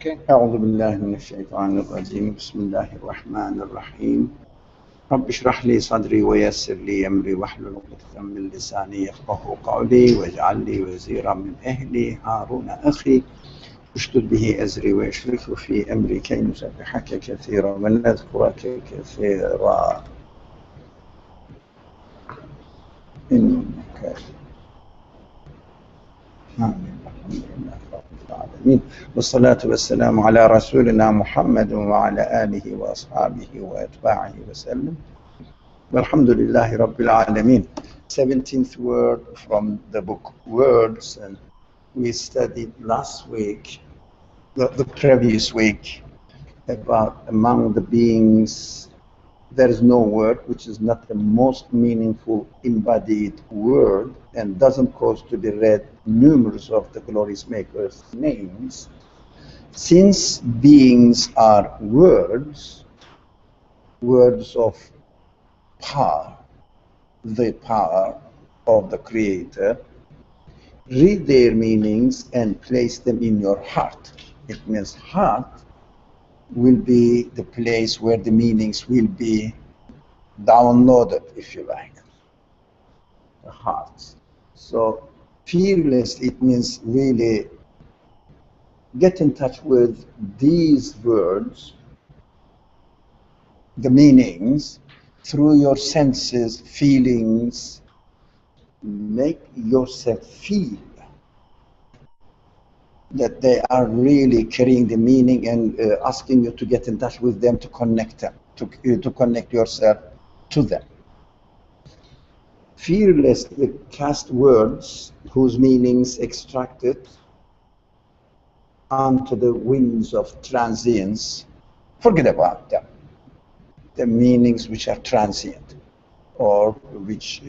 Okay. أعوذ بالله من الشيطان الرجيم بسم الله الرحمن الرحيم رب اشرح لي صدري ويسر لي أمري واحلل عقدة من لساني يفقهوا قولي واجعل لي وزيرا من أهلي هارون أخي اشدد به أزري واشركه في أمري كي نسبحك كثيرا ونذكرك كثيرا إنك آمين الحمد لله رب العالمين والصلاة والسلام على رسولنا محمد وعلى آله وأصحابه وأتباعه وسلم والحمد لله رب العالمين. 17th word from the book Words, and we studied last week, the previous week, about among the beings there is no word which is not the most meaningful embodied word and doesn't cause to be read numerous of the glorious maker's names. Since beings are words of power, the power of the Creator, read their meanings and place them in your heart. It means heart will be the place where the meanings will be downloaded, if you like, the heart. So fearless, it means really get in touch with these words, the meanings, through your senses, feelings. Make yourself feel that they are really carrying the meaning and asking you to get in touch with them, to connect them, to connect yourself to them. Fearlessly cast words whose meanings extracted onto the winds of transience. Forget about them. The meanings which are transient, or which,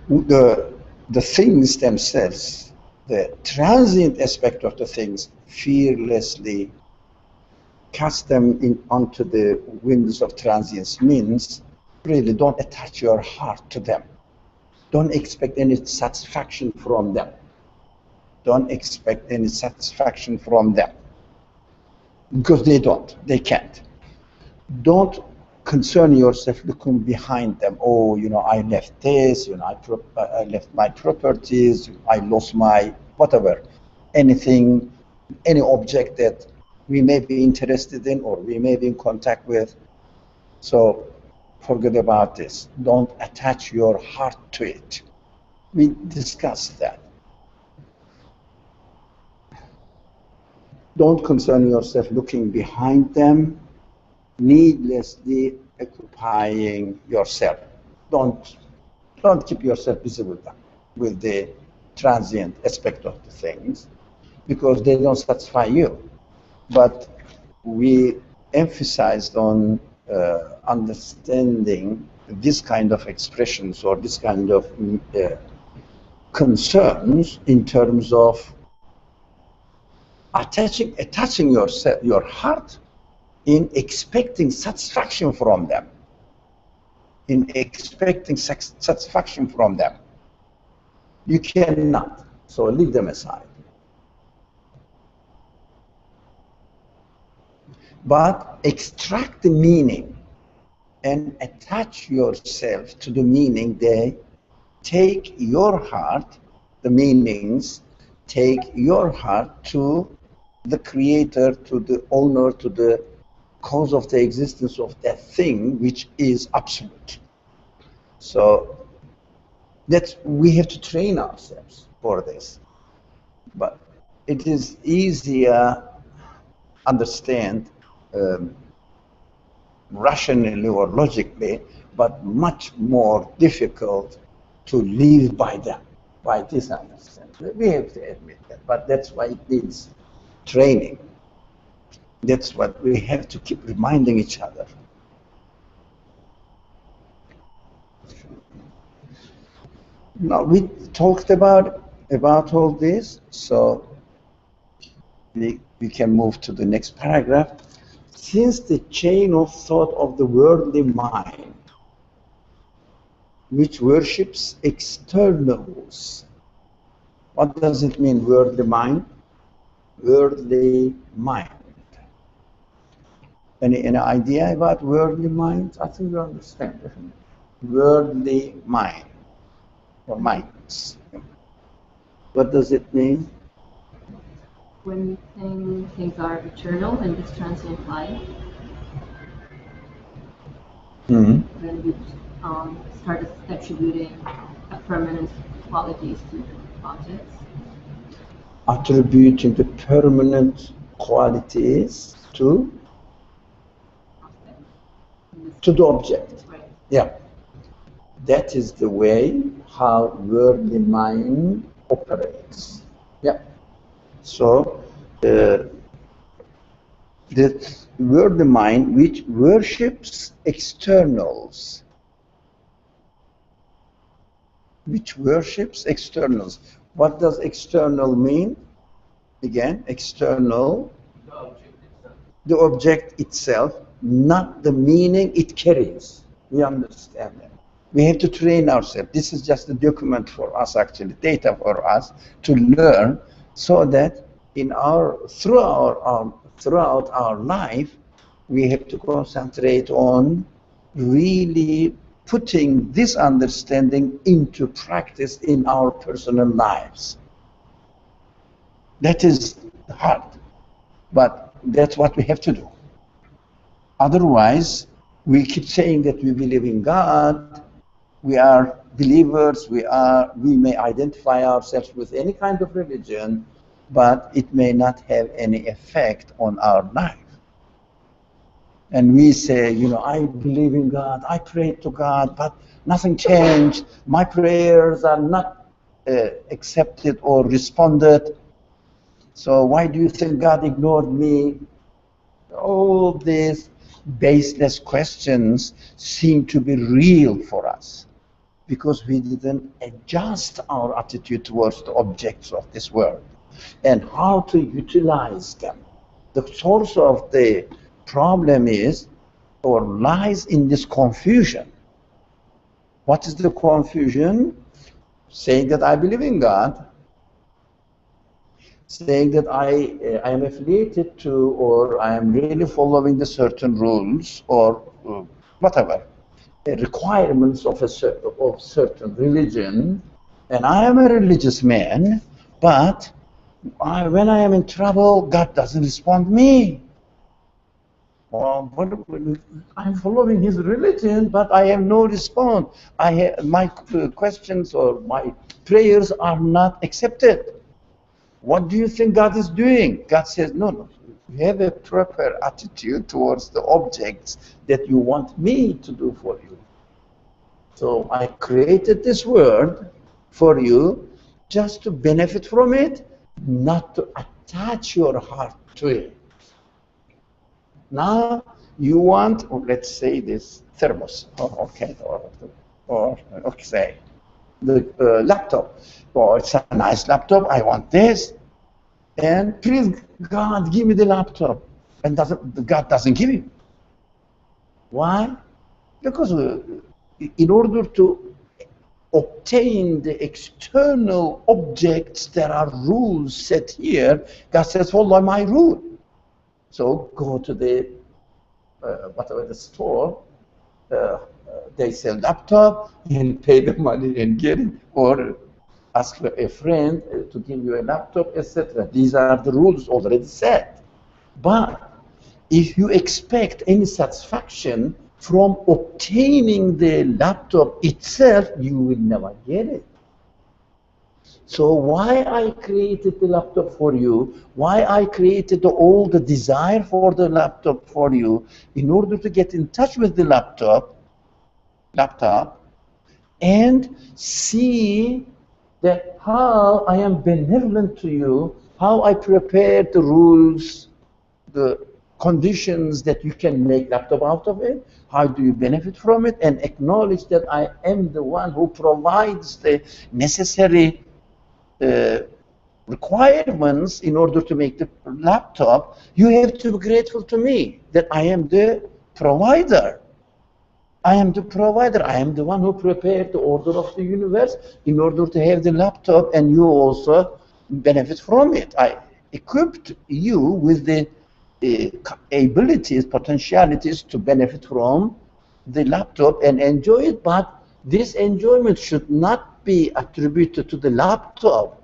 the things themselves, the transient aspect of the things, fearlessly cast them onto the winds of transience means really don't attach your heart to them. Don't expect any satisfaction from them. Don't expect any satisfaction from them. Because they can't. Don't concern yourself looking behind them. Oh, I left this, I left my properties, I lost my whatever, anything, any object that we may be interested in or we may be in contact with. So forget about this. Don't attach your heart to it. We discussed that. Don't concern yourself looking behind them, needlessly occupying yourself. Don't keep yourself busy with the transient aspect of the things, because they don't satisfy you. But we emphasized on understanding this kind of expressions or this kind of concerns in terms of attaching yourself, your heart, in expecting satisfaction from them. You cannot. So leave them aside. But extract the meaning and attach yourself to the meaning. They take your heart, the meanings, take your heart to the Creator, to the owner, to the cause of the existence of that thing which is absolute. So we have to train ourselves for this. But it is easier understand rationally or logically, but much more difficult to live by them, by this understanding. We have to admit that, but that's why it needs training. That's what we have to keep reminding each other. Now we talked about all this, so we can move to the next paragraph. Since the chain of thought of the worldly mind, which worships externals, what does it mean, worldly mind? worldly mind. Any idea about worldly mind? I think you understand. Worldly mind or minds. What does it mean? When we think things are eternal and this transient life, then we start attributing permanent qualities to objects. Attributing the permanent qualities to the object. Right. Yeah. That is the way how worldly mind operates. Yeah. So the worldly mind which worships externals. Which worships externals. What does external mean? Again, external. The object itself, not the meaning it carries. We understand that. We have to train ourselves. This is just a document for us, actually, data for us to learn, so that in throughout our life, we have to concentrate on really putting this understanding into practice in our personal lives. That is hard, but that's what we have to do. Otherwise, we keep saying that we believe in God, we are believers, we may identify ourselves with any kind of religion, but it may not have any effect on our life. And we say, I believe in God, I pray to God, but nothing changed. My prayers are not accepted or responded. So why do you think God ignored me? All these baseless questions seem to be real for us because we didn't adjust our attitude towards the objects of this world and how to utilize them. The source of the problem is or lies in this confusion. What is the confusion? Saying that I believe in God, saying that I am affiliated to, or I am really following the certain rules, or whatever, requirements of certain religion, and I am a religious man, but when I am in trouble, God doesn't respond to me. I'm following His religion, but I have no response. My questions or my prayers are not accepted. What do you think God is doing? God says, no, you have a proper attitude towards the objects that you want me to do for you. So I created this world for you just to benefit from it, not to attach your heart to it. Now you want, let's say this thermos, or say the laptop. Oh, it's a nice laptop, I want this. And please, God, give me the laptop. And God doesn't give you. Why? Because in order to obtain the external objects, there are rules set here. God says, follow my rule. So go to the store, they sell laptop and pay the money and get it, or ask a friend to give you a laptop, etc. These are the rules already set. But if you expect any satisfaction from obtaining the laptop itself, you will never get it. So why I created the laptop for you, why I created all the desire for the laptop for you, in order to get in touch with the laptop, and see that how I am benevolent to you, how I prepared the rules, the conditions that you can make laptop out of it, how do you benefit from it, and acknowledge that I am the one who provides the necessary requirements in order to make the laptop. You have to be grateful to me that I am the provider. I am the provider. I am the one who prepared the order of the universe in order to have the laptop, and you also benefit from it. equipped you with the abilities, potentialities to benefit from the laptop and enjoy it, but this enjoyment should not be attributed to the laptop,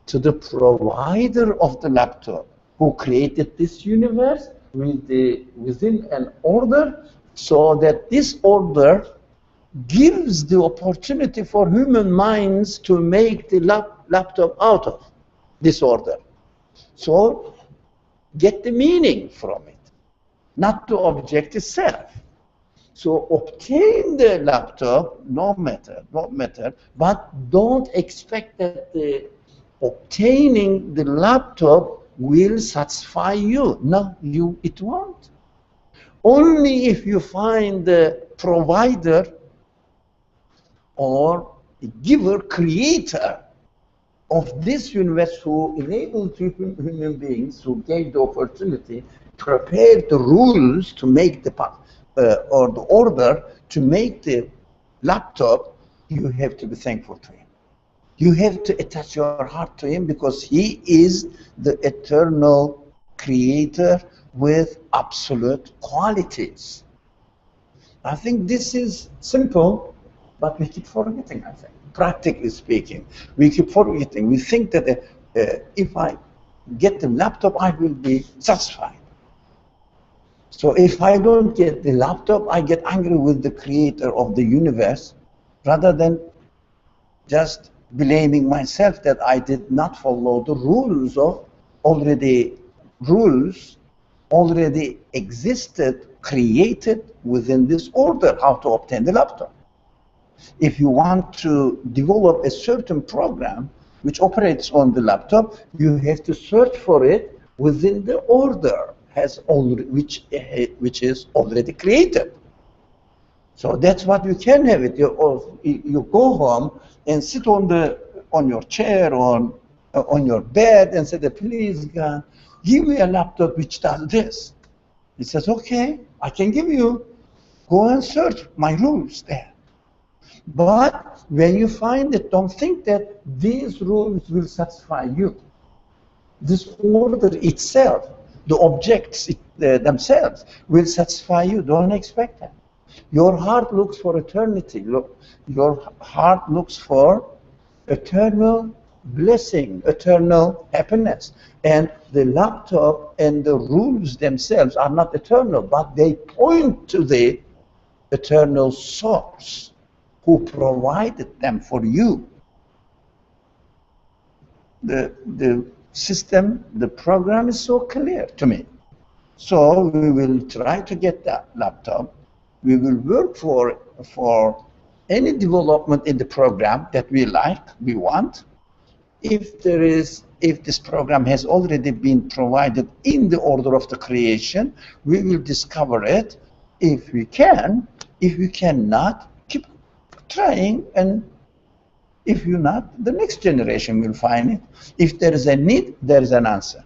to the provider of the laptop who created this universe within an order, so that this order gives the opportunity for human minds to make the laptop out of this order. So get the meaning from it, not the object itself. So obtain the laptop, no matter, but don't expect that obtaining the laptop will satisfy you. No, it won't. Only if you find the provider or the giver, creator of this universe, who enabled human beings, who gave the opportunity, prepared the rules to make the or the order to make the laptop, you have to be thankful to him. You have to attach your heart to him, because he is the eternal creator with absolute qualities. I think this is simple, but we keep forgetting, I think. Practically speaking, we keep forgetting. We think that if I get the laptop, I will be satisfied. So if I don't get the laptop, I get angry with the creator of the universe, rather than just blaming myself that I did not follow the rules already existed, created within this order, how to obtain the laptop. If you want to develop a certain program which operates on the laptop, you have to search for it within the order which is already created. So that's what you can have it. You go home and sit on your chair or on your bed and say, please God, give me a laptop which does this. He says, okay, I can give you. Go and search my rules there. But when you find it, don't think that these rules will satisfy you. This order itself, the objects themselves will satisfy you. Don't expect that. Your heart looks for eternity. Your heart looks for eternal blessing, eternal happiness. And the laptop and the rules themselves are not eternal, but they point to the eternal source who provided them for you. The system, the program is so clear to me. So we will try to get that laptop. We will work for any development in the program that we like, we want. If this program has already been provided in the order of the creation, we will discover it if we can. If we cannot, keep trying, and if you not, the next generation will find it. If there is a need, there is an answer.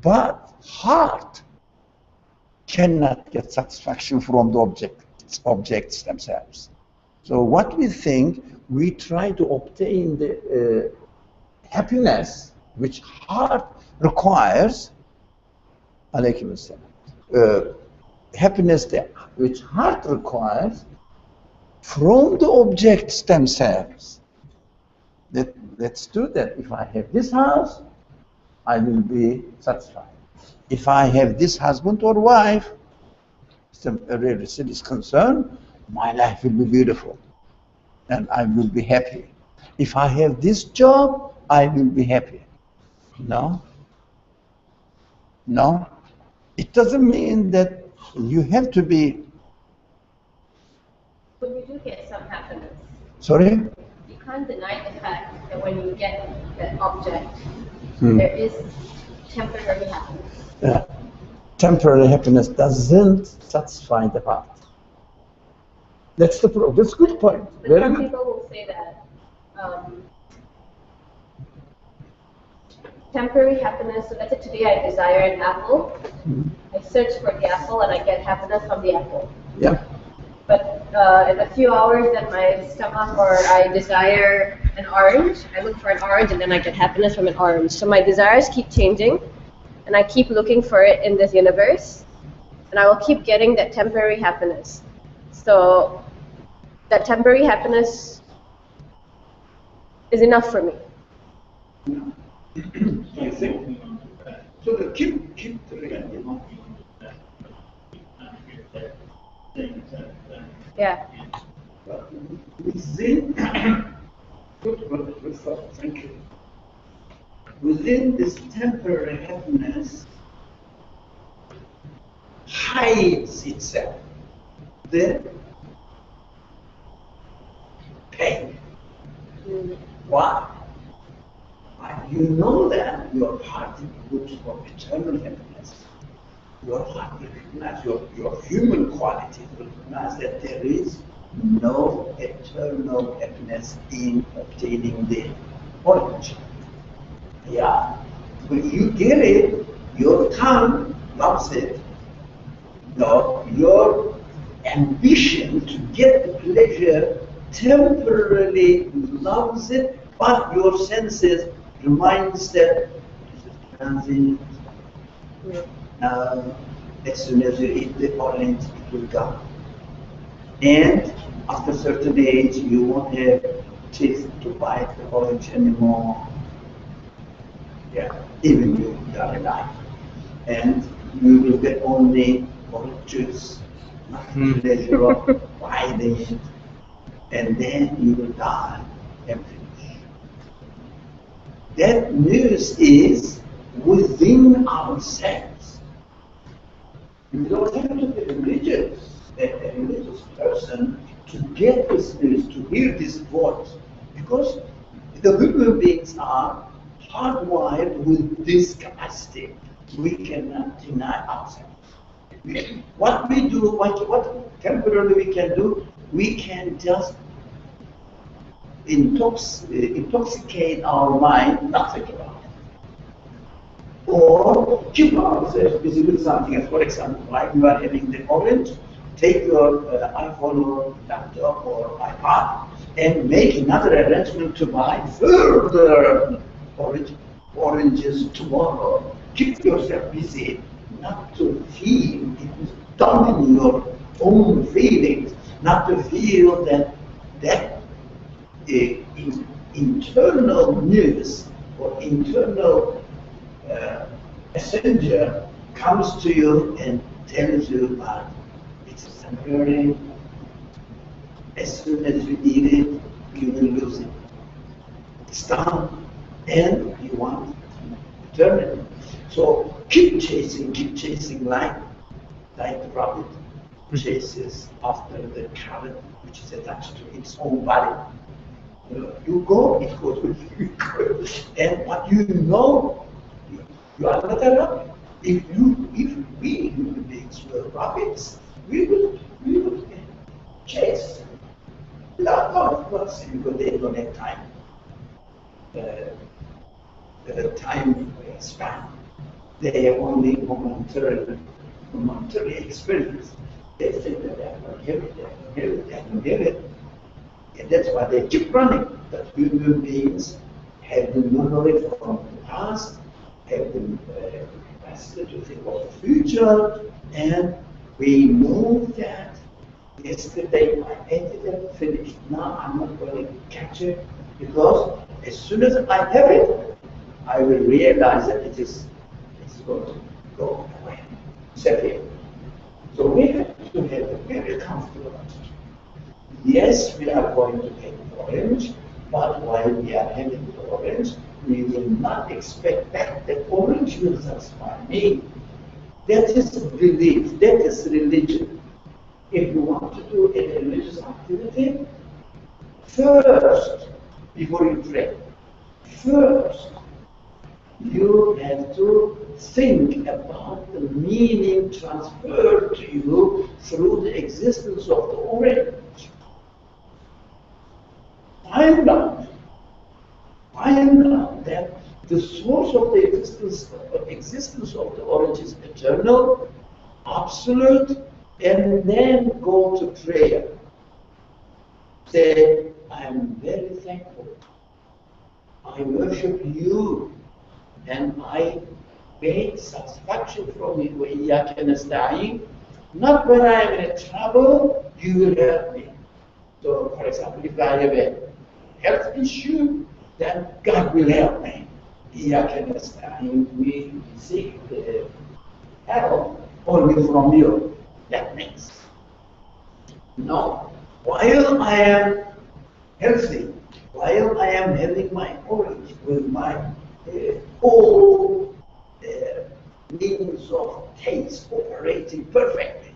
But heart cannot get satisfaction from the objects themselves. So what we think, we try to obtain the happiness which heart requires, alaykum assalam, happiness which heart requires from the objects themselves. Let's do that. If I have this house, I will be satisfied. If I have this husband or wife, as far as it is concerned, my life will be beautiful and I will be happy. If I have this job, I will be happy. No. It doesn't mean that you have to be. But you do get some happiness. Sorry? You can't deny the fact that when you get that object, there is temporary happiness. Yeah. Temporary happiness doesn't satisfy the heart. That's the problem. That's a good point. But some people will say that temporary happiness, so let's say today I desire an apple, I search for the apple and I get happiness from the apple. Yeah. But in a few hours then my stomach, or I desire an orange. I look for an orange and then I get happiness from an orange. So my desires keep changing and I keep looking for it in this universe and I will keep getting that temporary happiness. So that temporary happiness is enough for me. I think. So the keep the real, Yeah. Within, good thought, thank you. Within this temporary happiness hides itself the pain. Why? You know that your heart looks for eternal happiness. Your heart recognizes your human quality, recognize that there is no eternal happiness in obtaining the orange. Yeah. When you get it, your tongue loves it. Your ambition to get the pleasure temporarily loves it, but your senses reminds that this is transient. As soon as you eat the orange, it will go. And after a certain age, you won't have teeth to bite the orange anymore. Yeah, even you are alive. And you will get only orange juice, not the pleasure of biting it. And then you will die and finish. That news is within ourselves. You don't have to be religious, a religious person to get this news, to hear this voice. Because the human beings are hardwired with this capacity. We cannot deny ourselves. What we do, what temporarily we can do, we can just intoxicate our mind, not think about it. Or keep ourselves busy with something else. For example, like you are having the orange, take your iPhone or laptop or iPad and make another arrangement to buy further oranges tomorrow. Keep yourself busy, not to feel it is dominating your own feelings, not to feel that internal news or internal messenger comes to you and tells you that it's temporary. As soon as you eat it, you will lose it. It's done, and you want eternity. So keep chasing like the rabbit chases after the carrot which is attached to its own body. You go, it goes with you. And what you know, you are not a rabbit. If we human beings were rabbits, we would chase a lot of birds because they don't have time. Time span. They have only momentary experience. They think that they don't hear it, they don't hear it. And that's why they keep running. That human beings have the memory from the past, have the capacity to think of the future, and we know that yesterday I ate it and finished. Now I'm not going to catch it because as soon as I have it, I will realize that it's going to go away, disappear. So we have to have a very comfortable attitude. Yes, we are going to take the orange, but while we are having the orange, we will not expect that the orange will satisfy me. That is belief, that is religion. If you want to do a religious activity, first, before you pray, first, you have to think about the meaning transferred to you through the existence of the orange. Find out that the source of the existence of the orange is eternal, absolute, and then go to prayer. Say, I am very thankful I worship you, and I beg satisfaction from you. وَإِيَّاكَ نَسْتَعِينُ. Not when I am in trouble, you will help me. So, for example, if I have a health issue, then God will help me. إِيَّاكَ نَسْتَعِينُ. We seek help only from you. That means, no, while I am healthy, while I am having my origin with my all means of taste operating perfectly,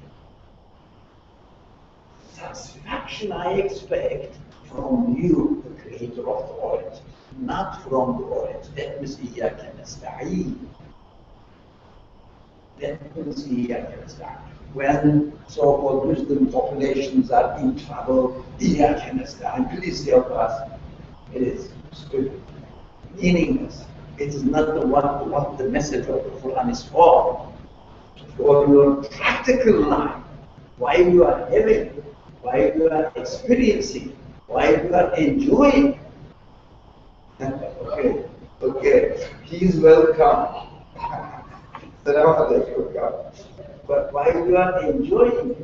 satisfaction I expect from you, the creator of the origin, not from the origin. That means إِيَّاكَ نَسْتَعِينُ. That means إِيَّاكَ نَسْتَعِينُ. When so-called wisdom populations are in trouble, إِيَّاكَ نَسْتَعِينُ. Please help us. It is stupid, meaningless. It is not what the message of the Quran is for. For your practical life, while you are having, while you are experiencing, while you are enjoying. Okay, he is welcome. But while you are enjoying,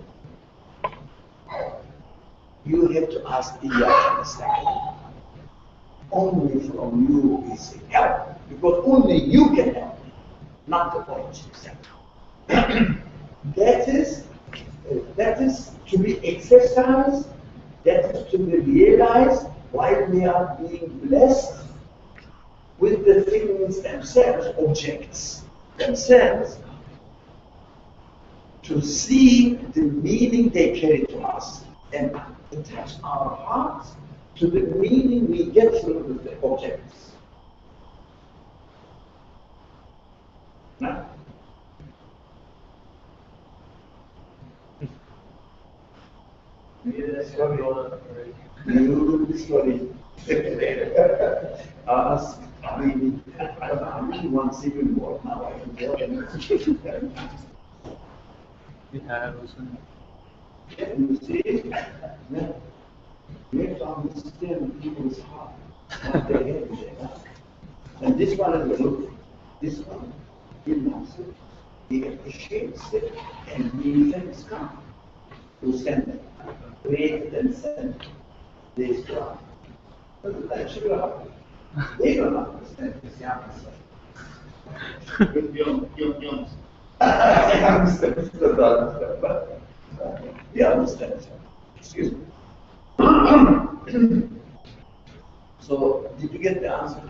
you have to ask إِيَّاكَ نَسْتَعِينُ. Only from you is help, because only you can help me, not the point itself. that is to be exercised, that is to be realized while we are being blessed with the things themselves, objects themselves, to see the meaning they carry to us and attach our hearts to the meaning we get through the objects. Now, you sorry. Ask, I really want to see you more now. I can tell you. We have also. You see? Yeah. You have to understand people's heart, what they have in their heart. And this one is good. This one, he loves it, he appreciates it, and he thanks God who sent it. Created and sent this God. But that's your they don't understand this answer. You understand. I understand. You understand. Excuse me. So, did you get the answer?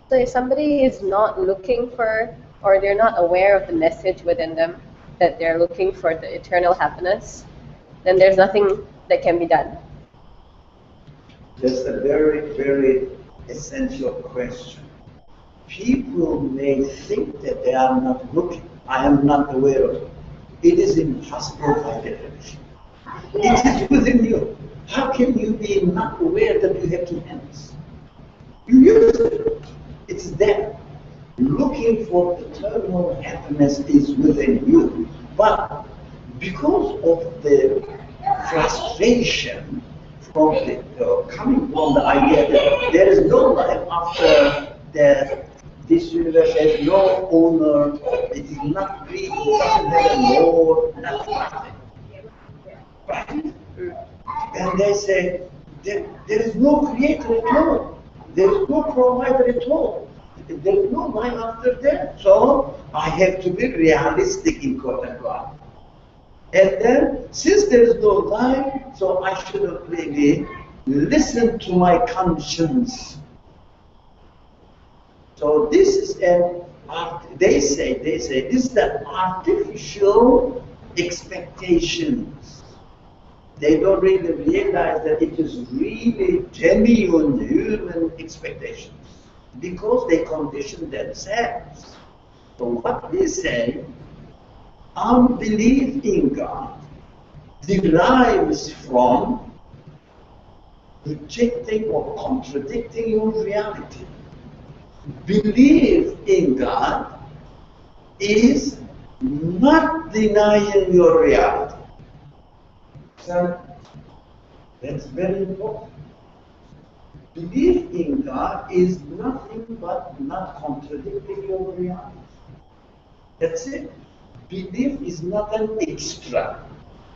So if somebody is not looking for, or they're not aware of the message within them, that they're looking for the eternal happiness, then there's nothing that can be done. That's a very, very essential question. People may think that they are not looking. I am not aware of it. It is impossible by definition. It is within you. How can you be not aware that you have two hands? You use it. It's there. Looking for eternal happiness is within you. But because of the frustration from the coming from the idea that there is no life after death, this universe has no owner, it is not real, it doesn't have a Lord, nothing. Right? And they say, there is no creator at all. There is no provider at all. There is no life after death. So I have to be realistic in quote unquote. And then, since there is no life, so I shouldn't really listen to my conscience. So this is they say this is an artificial expectations. They don't really realize that it is really genuine human expectations because they condition themselves. So what we say, unbelief in God derives from rejecting or contradicting your reality. Belief in God is not denying your reality. So that's very important. Belief in God is nothing but not contradicting your reality. That's it. Belief is not an extra.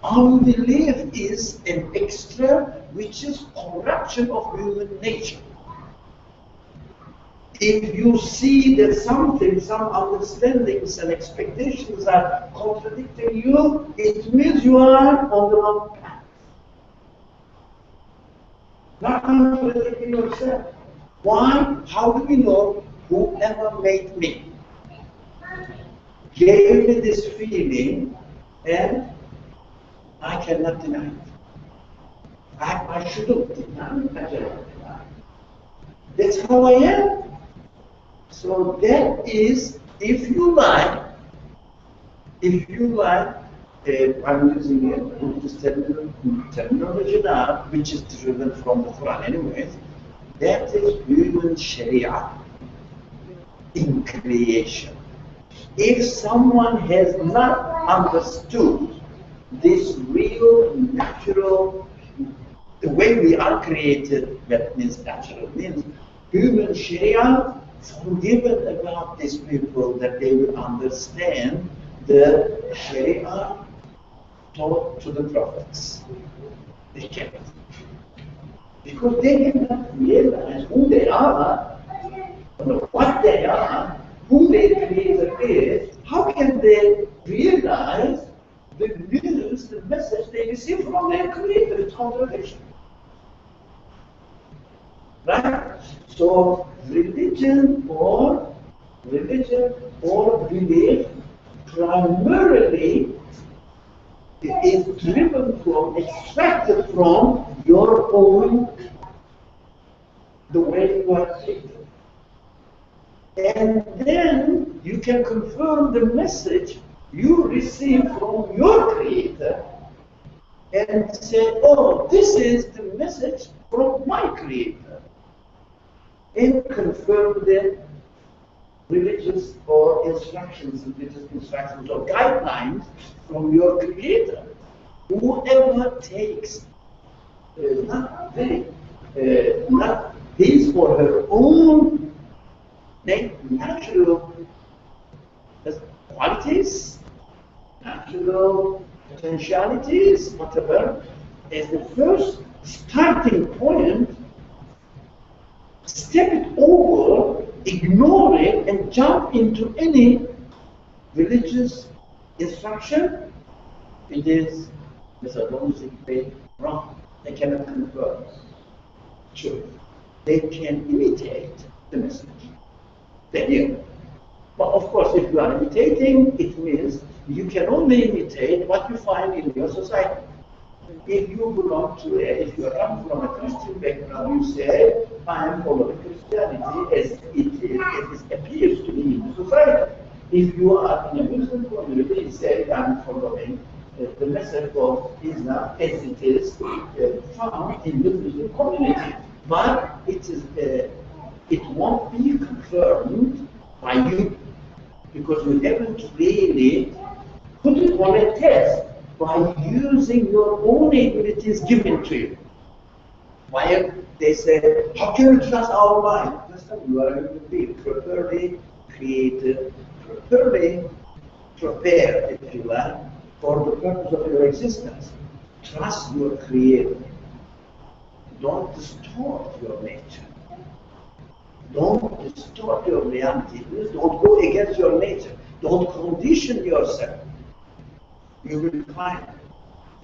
Unbelief is an extra, which is corruption of human nature. If you see that something, some understandings and expectations are contradicting you, it means you are on the wrong path. Not contradicting yourself. Why? How do we know whoever made me gave me this feeling, and I cannot deny it. I shouldn't deny it. I cannot deny it. That's how I am. So that is, if you like, I'm using a Buddhist terminology now, which is driven from the Quran anyways, that is human sharia in creation. If someone has not understood this real, natural, the way we are created, that means natural, means human sharia, forgiven about these people that they will understand the sharia taught to the prophets. They can't. Because they cannot realize who they are, what they are, who their creator is. How can they realize the news, the message they receive from their creator? It's contradiction. Right? So religion or belief primarily is driven from, extracted from your own, the way you are created. And then you can confirm the message you receive from your creator and say, oh, this is the message from my creator. And confirm the religious instructions or guidelines from your creator. Whoever takes not his or her own natural qualities, natural potentialities, whatever, as the first starting point, step it over, ignore it, and jump into any religious instruction, it is methodologically wrong. They cannot confirm truth. They can imitate the message. They do. But of course, if you are imitating, it means you can only imitate what you find in your society. If you belong to if you come from a Christian background, you say, I am following Christianity as it appears to be in the society. If you are in a Muslim community, you say, I am following the message of Islam as it is found in the Muslim community. But it won't be confirmed by you, because you haven't really put it on a test by using your own abilities given to you. Why they say, how can you trust our mind? Listen, you are going to be properly created, properly prepared, if you like, for the purpose of your existence. Trust your creator. Don't distort your nature. Don't distort your reality. Don't go against your nature. Don't condition yourself. You will find,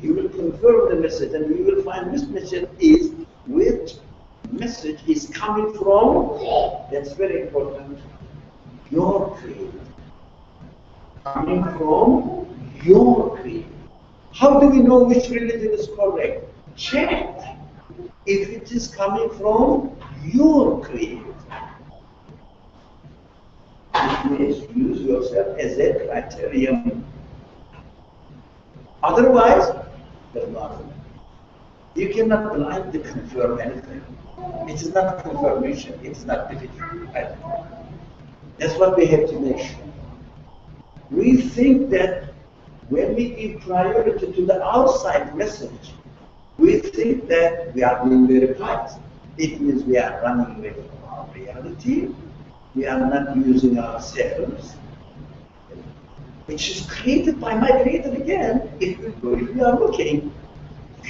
you will confirm the message, and you will find which message is coming from, that's very important, your creator. Coming from your creator. How do we know which religion is correct? Check if it is coming from your creator. It means use yourself as a criterion. Otherwise, there's nothing. You cannot blindly confirm anything. It is not confirmation, it is not definition. Right? That's what we have to make sure. We think that when we give priority to the outside message, we think that we are being very pious. it means we are running away from our reality. We are not using ourselves, which is created by my creator again. If we are looking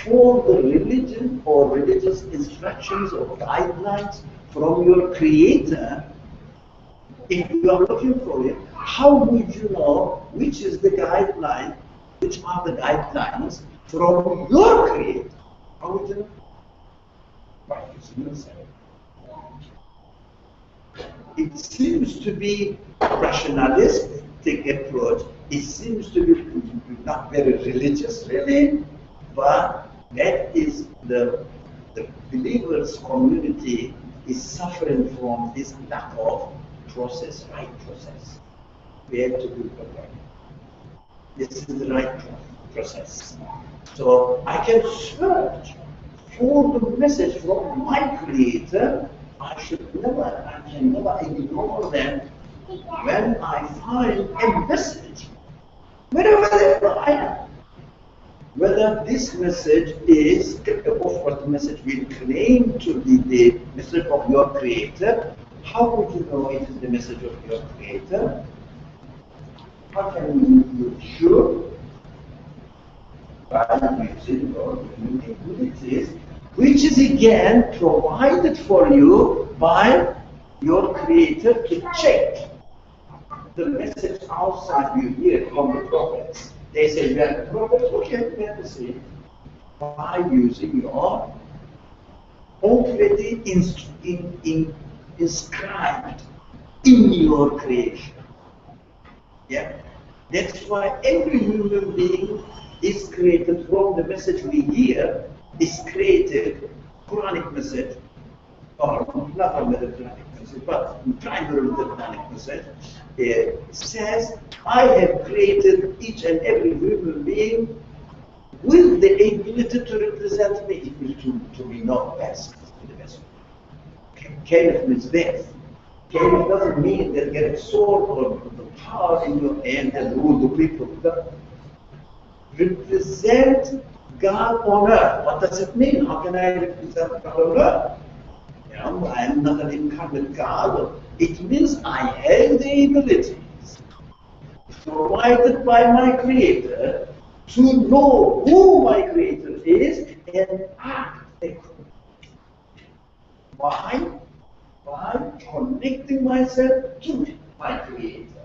for the religion or religious instructions or guidelines from your creator, if you are looking for it, how would you know which is the guideline, which are the guidelines from your creator? How would you know? By using yourself. It seems to be rationalistic approach. It seems to be not very religious, really, but that is the believers' community is suffering from this lack of process, right process. We have to do it right. This is the right process. So I can search for the message from my creator. I can never ignore them when I find a message, wherever I am. Whether this message is, what the message will claim to be the message of your creator, how would you know it is the message of your creator? How can you be sure? By using your abilities, which is again provided for you by your creator to check the message outside you hear from the prophets. They say, we are the prophets, okay, we have to see. By using your already inscribed in your creation. Yeah? That's why every human being is created from the message we hear, is created, Quranic message, or not only the Quranic message, but primarily the Quranic message, says, I have created each and every human being with the ability to represent me, to be known best, the best. Caliph means best. Caliph doesn't mean that get a sword or the power in your hand and rule the people. Represent God on earth. What does it mean? How can I represent God on earth? You know, I am not an incarnate God. It means I have the abilities provided by my Creator to know who my Creator is and act accordingly. Why? By connecting myself to my Creator.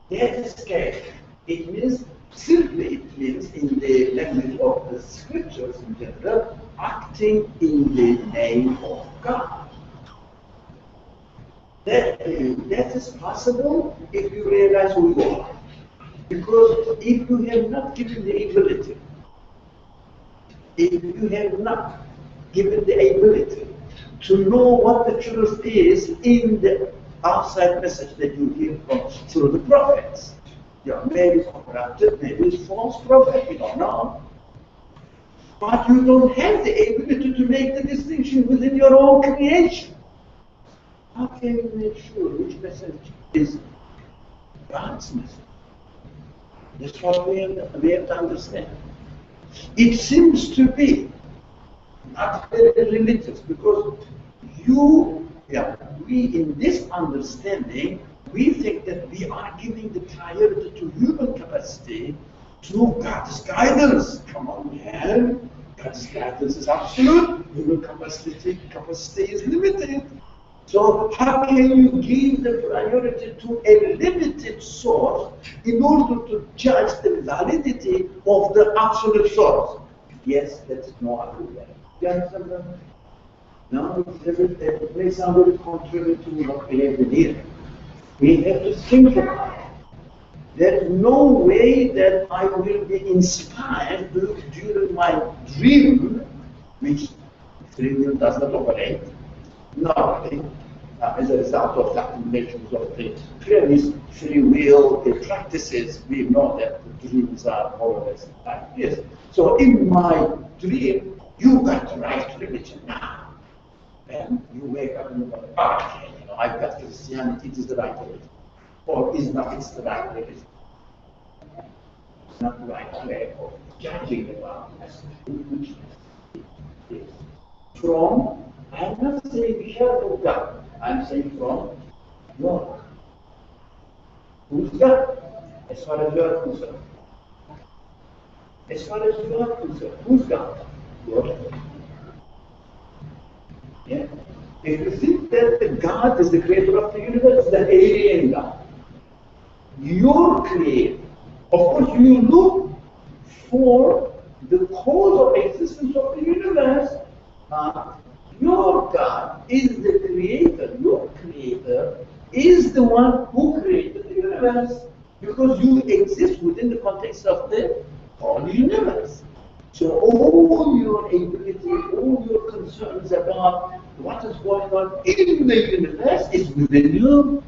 That is care. It means, simply it means in the language of the scriptures in general, acting in the name of God. That is possible if you realize who you are. Because if you have not given the ability, if you have not given the ability to know what the truth is in the outside message that you hear from through the prophets, maybe it's corrupted, maybe it's false prophet, you don't know. But you don't have the ability to make the distinction within your own creation. How can you make sure which message is God's message? That's what we have to understand. It seems to be not very religious because we in this understanding, we think that we are giving the priority to human capacity to God's guidance. Come on, man. God's guidance is absolute. Human capacity is limited. So how can you give the priority to a limited source in order to judge the validity of the absolute source? Yes, that's no argument. Do you understand that? No, it may sound very contrary to what we have been hearing. We have to think about it. There's no way that I will be inspired during my dream, which free will does not operate. No, as a result of the accumulations of the various free will practices, we know that the dreams are more or less like this. So in my dream, you got the right religion now. And you wake up and you go, okay, I've got Christianity, it is the right religion. Or is not, it's the right religion. It's not the right way of judging about which is from I'm not saying help of God. I'm saying from your. Who's God? As far as you are concerned. As far as you are concerned, who's God? Your. Yeah. If you think that the God is the creator of the universe, the alien God. Your creator. Of course, you look for the cause of existence of the universe. Your God is the creator. Your creator is the one who created the universe. Because you exist within the context of the whole universe. So all your ability, all your concerns about what is going on in the universe is within you.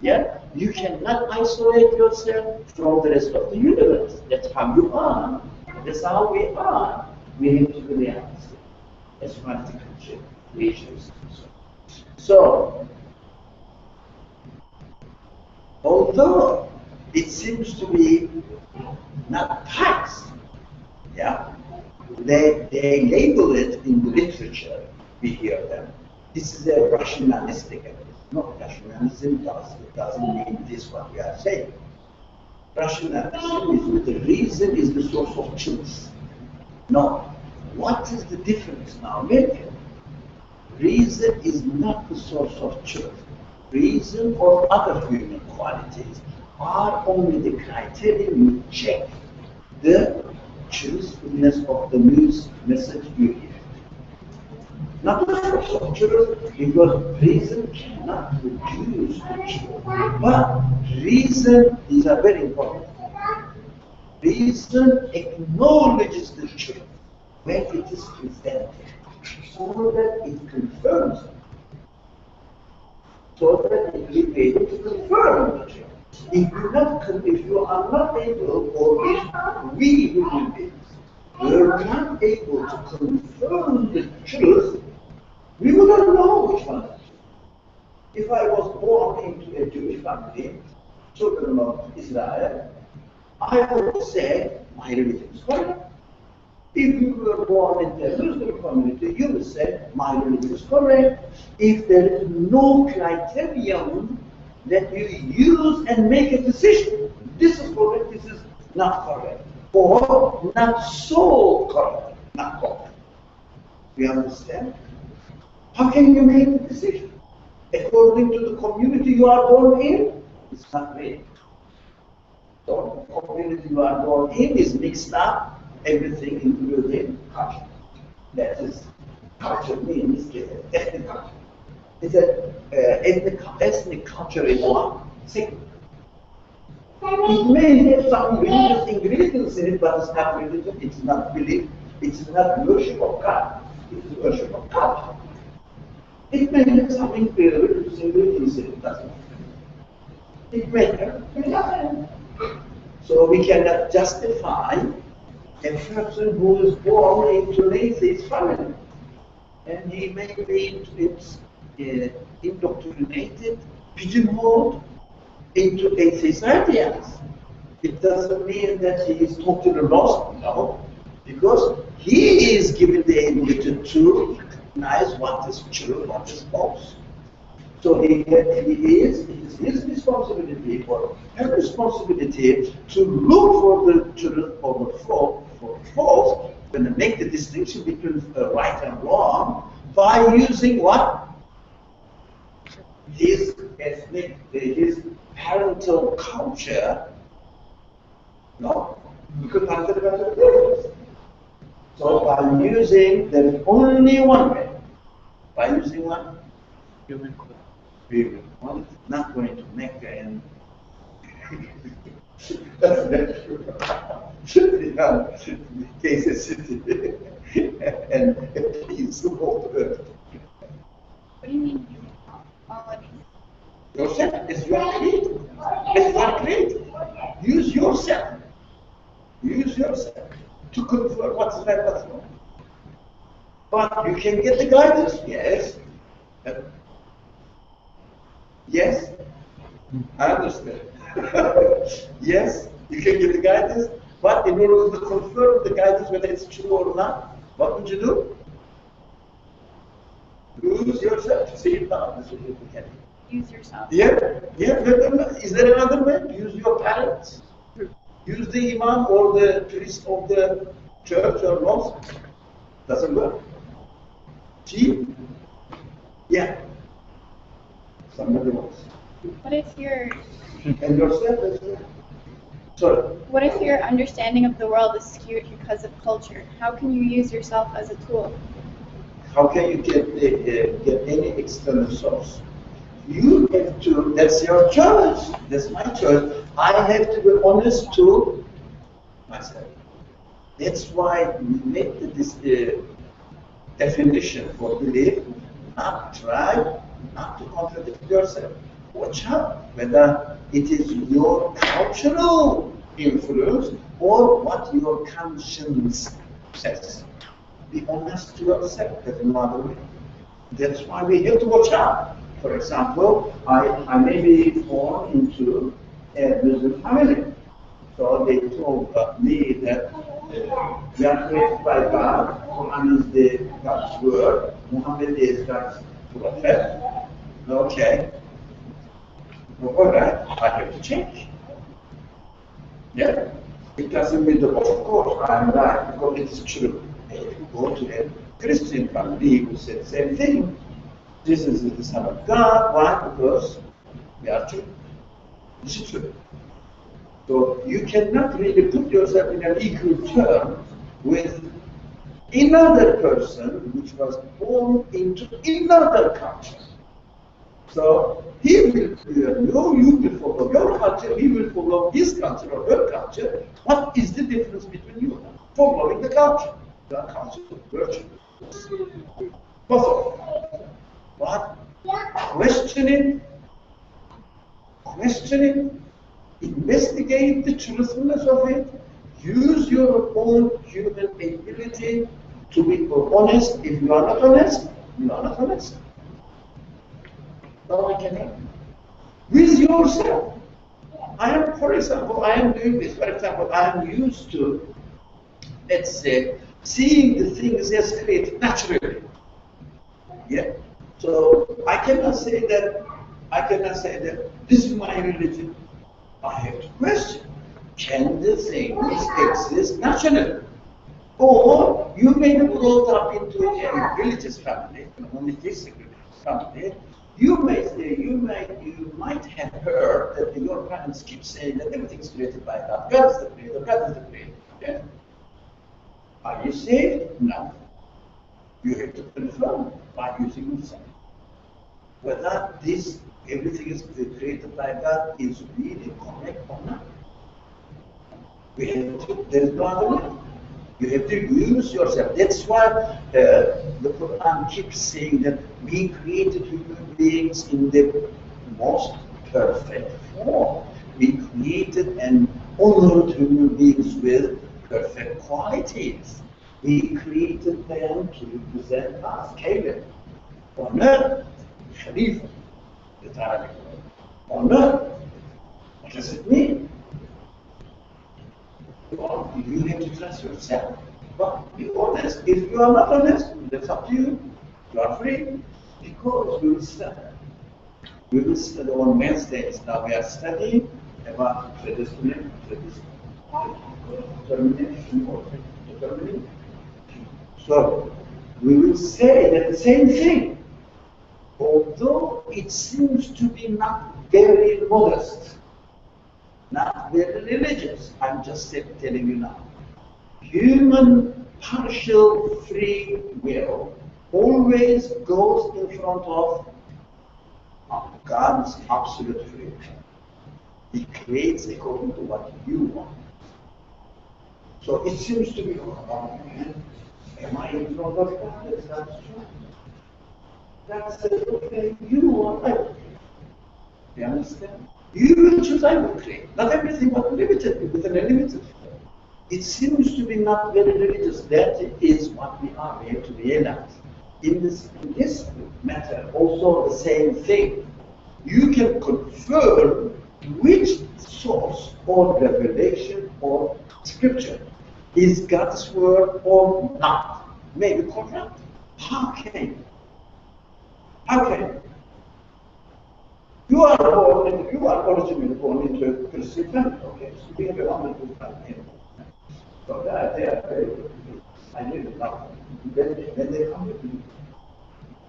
Yeah? You cannot isolate yourself from the rest of the universe. That's how you are. That's how we are. We have to be realistic as far as the creation is concerned. So, although it seems to be not past, yeah, they label it in the literature, we hear them. This is a rationalistic evidence. No, rationalism doesn't mean this what we are saying. Rationalism is with the reason is the source of truth. No. What is the difference now? Reason is not the source of truth. Reason or other human qualities are only the criteria you check the truthfulness of the message you hear. Not the source of truth, because reason cannot produce the truth. But reason is a very important. Reason acknowledges the truth when it is presented, so that it confirms it. So that it will be able to confirm the truth. If you are not able, or if we human beings were not able to confirm the truth, we wouldn't know which one is true. If I was born into a Jewish family, children of Israel, I would say my religion is correct. If you were born in the Muslim community, you would say my religion is correct. If there is no criterion that you use and make a decision, this is correct, this is not correct, or not so correct, not correct. You understand? How can you make a decision? According to the community you are born in, it's not real. So the community you are born in is mixed up, everything including culture. That is, culture means ethnic culture. It's ethnic culture is one thing. It may have some religious ingredients in it, but it's not religion, it's not belief, it's not worship of God, it's worship of culture. It may have some religious ingredients in it, doesn't it? It may have. So we cannot justify a person who is born into an atheist family. And he may be indoctrinated, pigeonholed into atheist ideas. It doesn't mean that he is totally lost, no, because he is given the ability to recognize what is true, what is false. So it is his responsibility, or her responsibility, to look for the truth or the false, and make the distinction between right and wrong by using what? His ethnic, his parental culture. No, you could answer the better difference. So by using, there is only one way. By using what? Human code. One is not going to make an that's not true. Yeah, Kansas City and he's the whole earth. What do you mean Yourself is your creator. It's your creator. Use yourself. Use yourself to confirm what's right, what's wrong. But you can get the guidance, yes. Yes, I understand. Yes, you can get the guidance, but in order to confirm the guidance whether it's true or not, what would you do? say it now. This will be okay. Use yourself. Yeah, yeah. Is there another way? Use your parents. Use the imam or the priest of the church or mosque. Doesn't work. See? Yeah. Somebody else. What if your And yourself as well. Sorry. What if your understanding of the world is skewed because of culture? How can you use yourself as a tool? How can you get any external source? You have to, that's your choice, that's my choice. I have to be honest to myself. That's why we make this definition for belief, not try not to contradict yourself. Watch out whether it is your cultural influence or what your conscience says. Be honest to yourself, that's another way. That's why we have to watch out. For example, I may be born into a Muslim family. So they told me that we are created by God, Quran is the God's word, Muhammad is God's prophet. Okay. Well, all right, I have to change. Yeah. It doesn't mean that, of course, I am right, because it is true. If you go to a Christian family who said the same thing, Jesus is the Son of God. Why? Because we are true. This is true. So you cannot really put yourself in an equal term with another person which was born into another culture. So he will, you will follow your culture, he will follow his culture or her culture. What is the difference between you? Following the culture. The culture, virtue. Both of them. But questioning, investigate the truthfulness of it, use your own human ability to be honest. If you are not honest, you are not honest. No one can help you. With yourself. For example, I am doing this. For example, I am used to, let's say, seeing the things as created naturally. Yeah. So I cannot say that this is my religion. I have to question. Can the things exist naturally? Or you may be brought up into a religious family, a monotheistic religious family. You might have heard that your parents keep saying that everything is created by God. God is the creator, God is the creator. Yeah? Are you saved? No. You have to confirm by using yourself. Whether everything is created by God is really correct or not. There is no other way. You have to use yourself. That's why the Quran keeps saying that we created human beings in the most perfect form. We created and honored human beings with perfect qualities. We created them to represent us, Caleb. Honor, Khalifa, the Arabic word. Honor, what does it mean? Well, you have to trust yourself. But be honest. If you are not honest, that's up to you. You are free. Because we will study. We will study on Wednesdays. Now we are studying about determination or determining. So we will say that the same thing. Although it seems to be not very modest, not very religious, I'm just telling you now. Human partial free will always goes in front of God's absolute free will. He creates according to what you want. So it seems to be, am I in front of God? That's not true. God says, okay, you want, I will create. You understand? You will choose, I will create. Not everything, but limited, within a limited form. It seems to be not very religious. That is what we are. We have to realize. In this matter, also the same thing. You can confirm which source or revelation or scripture is God's word or not. Maybe corrupt. How can you? Okay. You are originally born into a Christian family, okay? So we have a wonderful family. So they are very good. I really love them. When they come with me,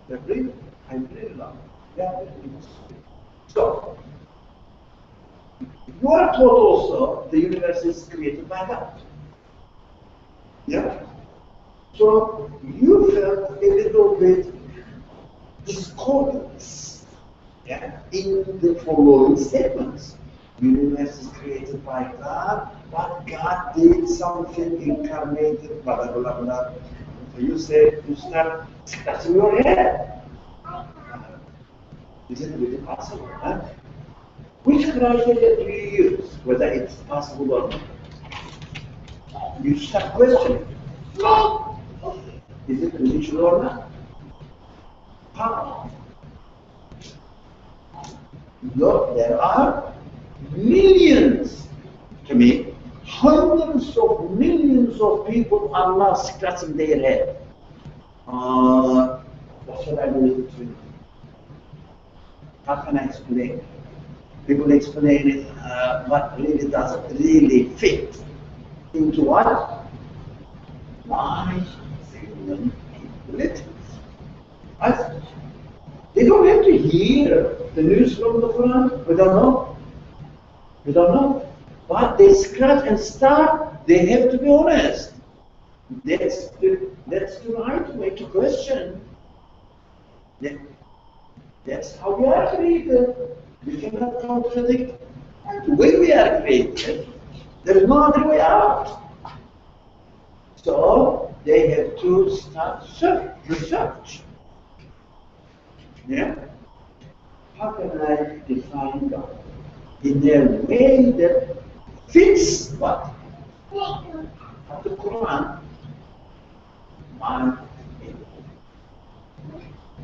they're brilliant. I really love them. They are very good. So, you are taught also the universe is created by God. Yeah? So, you felt a little bit discordance, yeah, in the following statements. Universe is created by God, but God did something incarnated, blah, blah, blah, blah. So you say, you start scratching your head. Is it really possible? Huh? Which criteria do you use, whether it's possible or not? You start questioning. Is it religion or not? How? Look, there are millions, to me, hundreds of millions of people are now scratching their head. What should I do with it? How can I explain it? People explain it, what really doesn't really fit into what? My human abilities. They don't have to hear the news from the front. We don't know. We don't know. But they scratch and start. They have to be honest. That's the right way to question. That's how we are created. We cannot contradict the way we are created. There is no other way out. So they have to start research. Yeah? How can I define God? In a way that fits what? Of the Quran.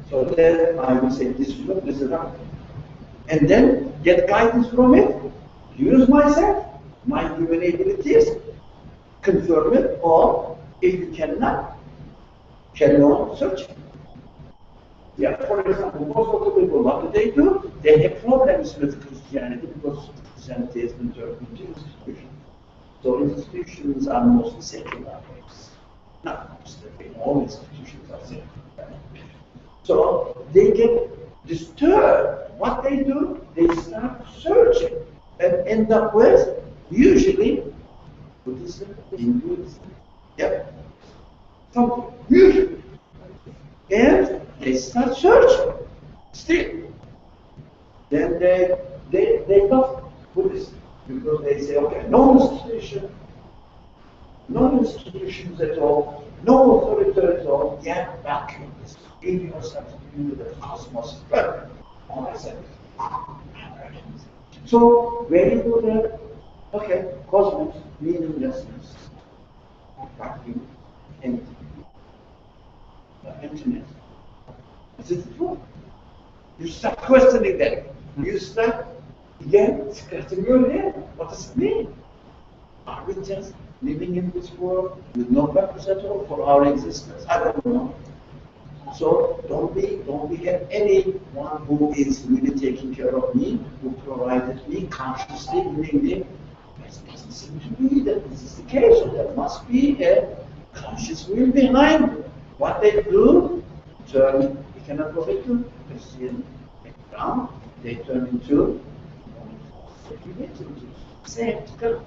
So then I will say this is good, this is right. And then get guidance from it, use myself, my human abilities, confirm it, or if you cannot, carry on searching. Yeah, for example, most of the people, what do? They have problems with Christianity because Christianity has been turned into institutions. So institutions are mostly secular. Not mostly, all institutions are secular. So they get disturbed. What they do, they start searching and end up with usually Buddhism, Hinduism, yep, something, usually. And they start searching. Still. Then they love Buddhism because they say, okay, no institutions at all, no authority at all, yeah, vacuums. Give yourself to the cosmos perfect. So when you do that, okay, cosmos, meaninglessness, vacuum, empty, emptiness. Is it true? You start questioning that. You start, again, scratching your head. What does it mean? Are we just living in this world with no purpose at all for our existence? I don't know. So don't we have anyone who is really taking care of me, who provided me consciously, willingly? It doesn't seem to be that this is the case. So there must be a conscious will behind what they do. Turn, you cannot go into Christian background, they turn into secular.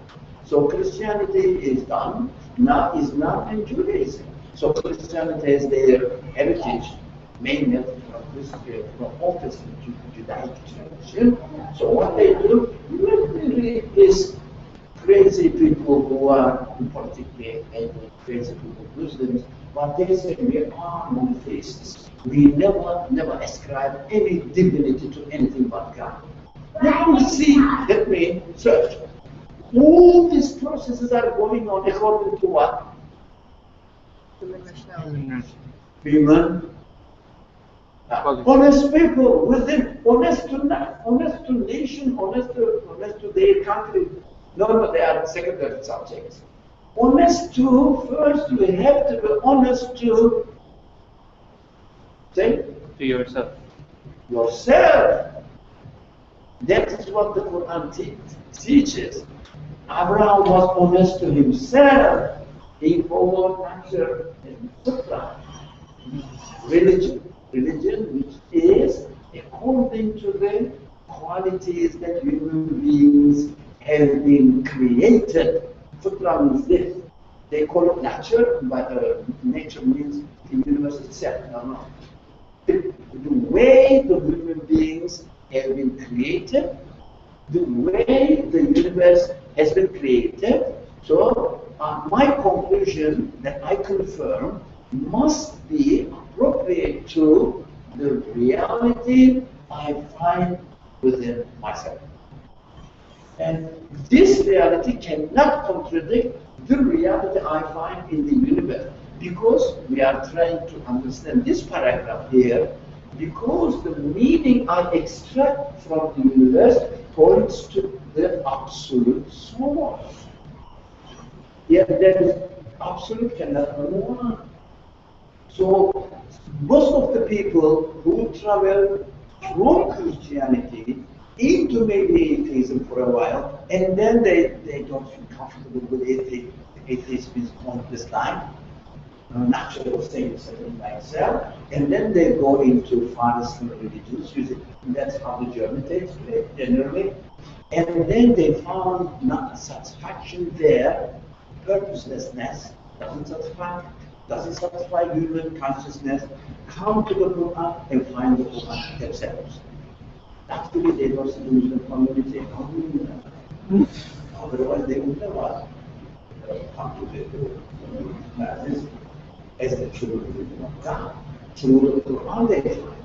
So Christianity is done, now is not in Judaism. So Christianity has their heritage, mainly from Old Testament Judaic tradition. So what they do really is crazy people who are politically able, crazy people, Muslims, but they say we are monotheists. We never ascribe any divinity to anything but God. Now we see, let me search. All these processes are going on according to what? Human. Honest people within, honest to nation, honest to their country. No, they are secondary subjects. Honest to, first we have to be honest to, say? To yourself. yourself. That is what the Quran teaches. Abraham was honest to himself. He followed nature and sutra. Religion which is according to the qualities that human beings have been created. Sutra means this. They call it nature, but nature means the universe itself. No. The way the human beings have been created, the way the universe has been created. So my conclusion that I confirm must be appropriate to the reality I find within myself. And this reality cannot contradict the reality I find in the universe, because we are trying to understand this paragraph here, because the meaning I extract from the universe points to the absolute source. Yet there is absolute cannot be one. So most of the people who travel from Christianity into maybe atheism for a while, and then they don't feel comfortable with atheism. Atheism is pointless line, natural state setting by itself, and then they go into farcical religions. That's how the journey takes place generally, and then they found not satisfaction there. Purposelessness doesn't satisfy human consciousness. Come to the Quran and find the Quran themselves. Actually, they don't lose the community. Otherwise, they would never come to the classes as the children of God. Through the Quran, they find.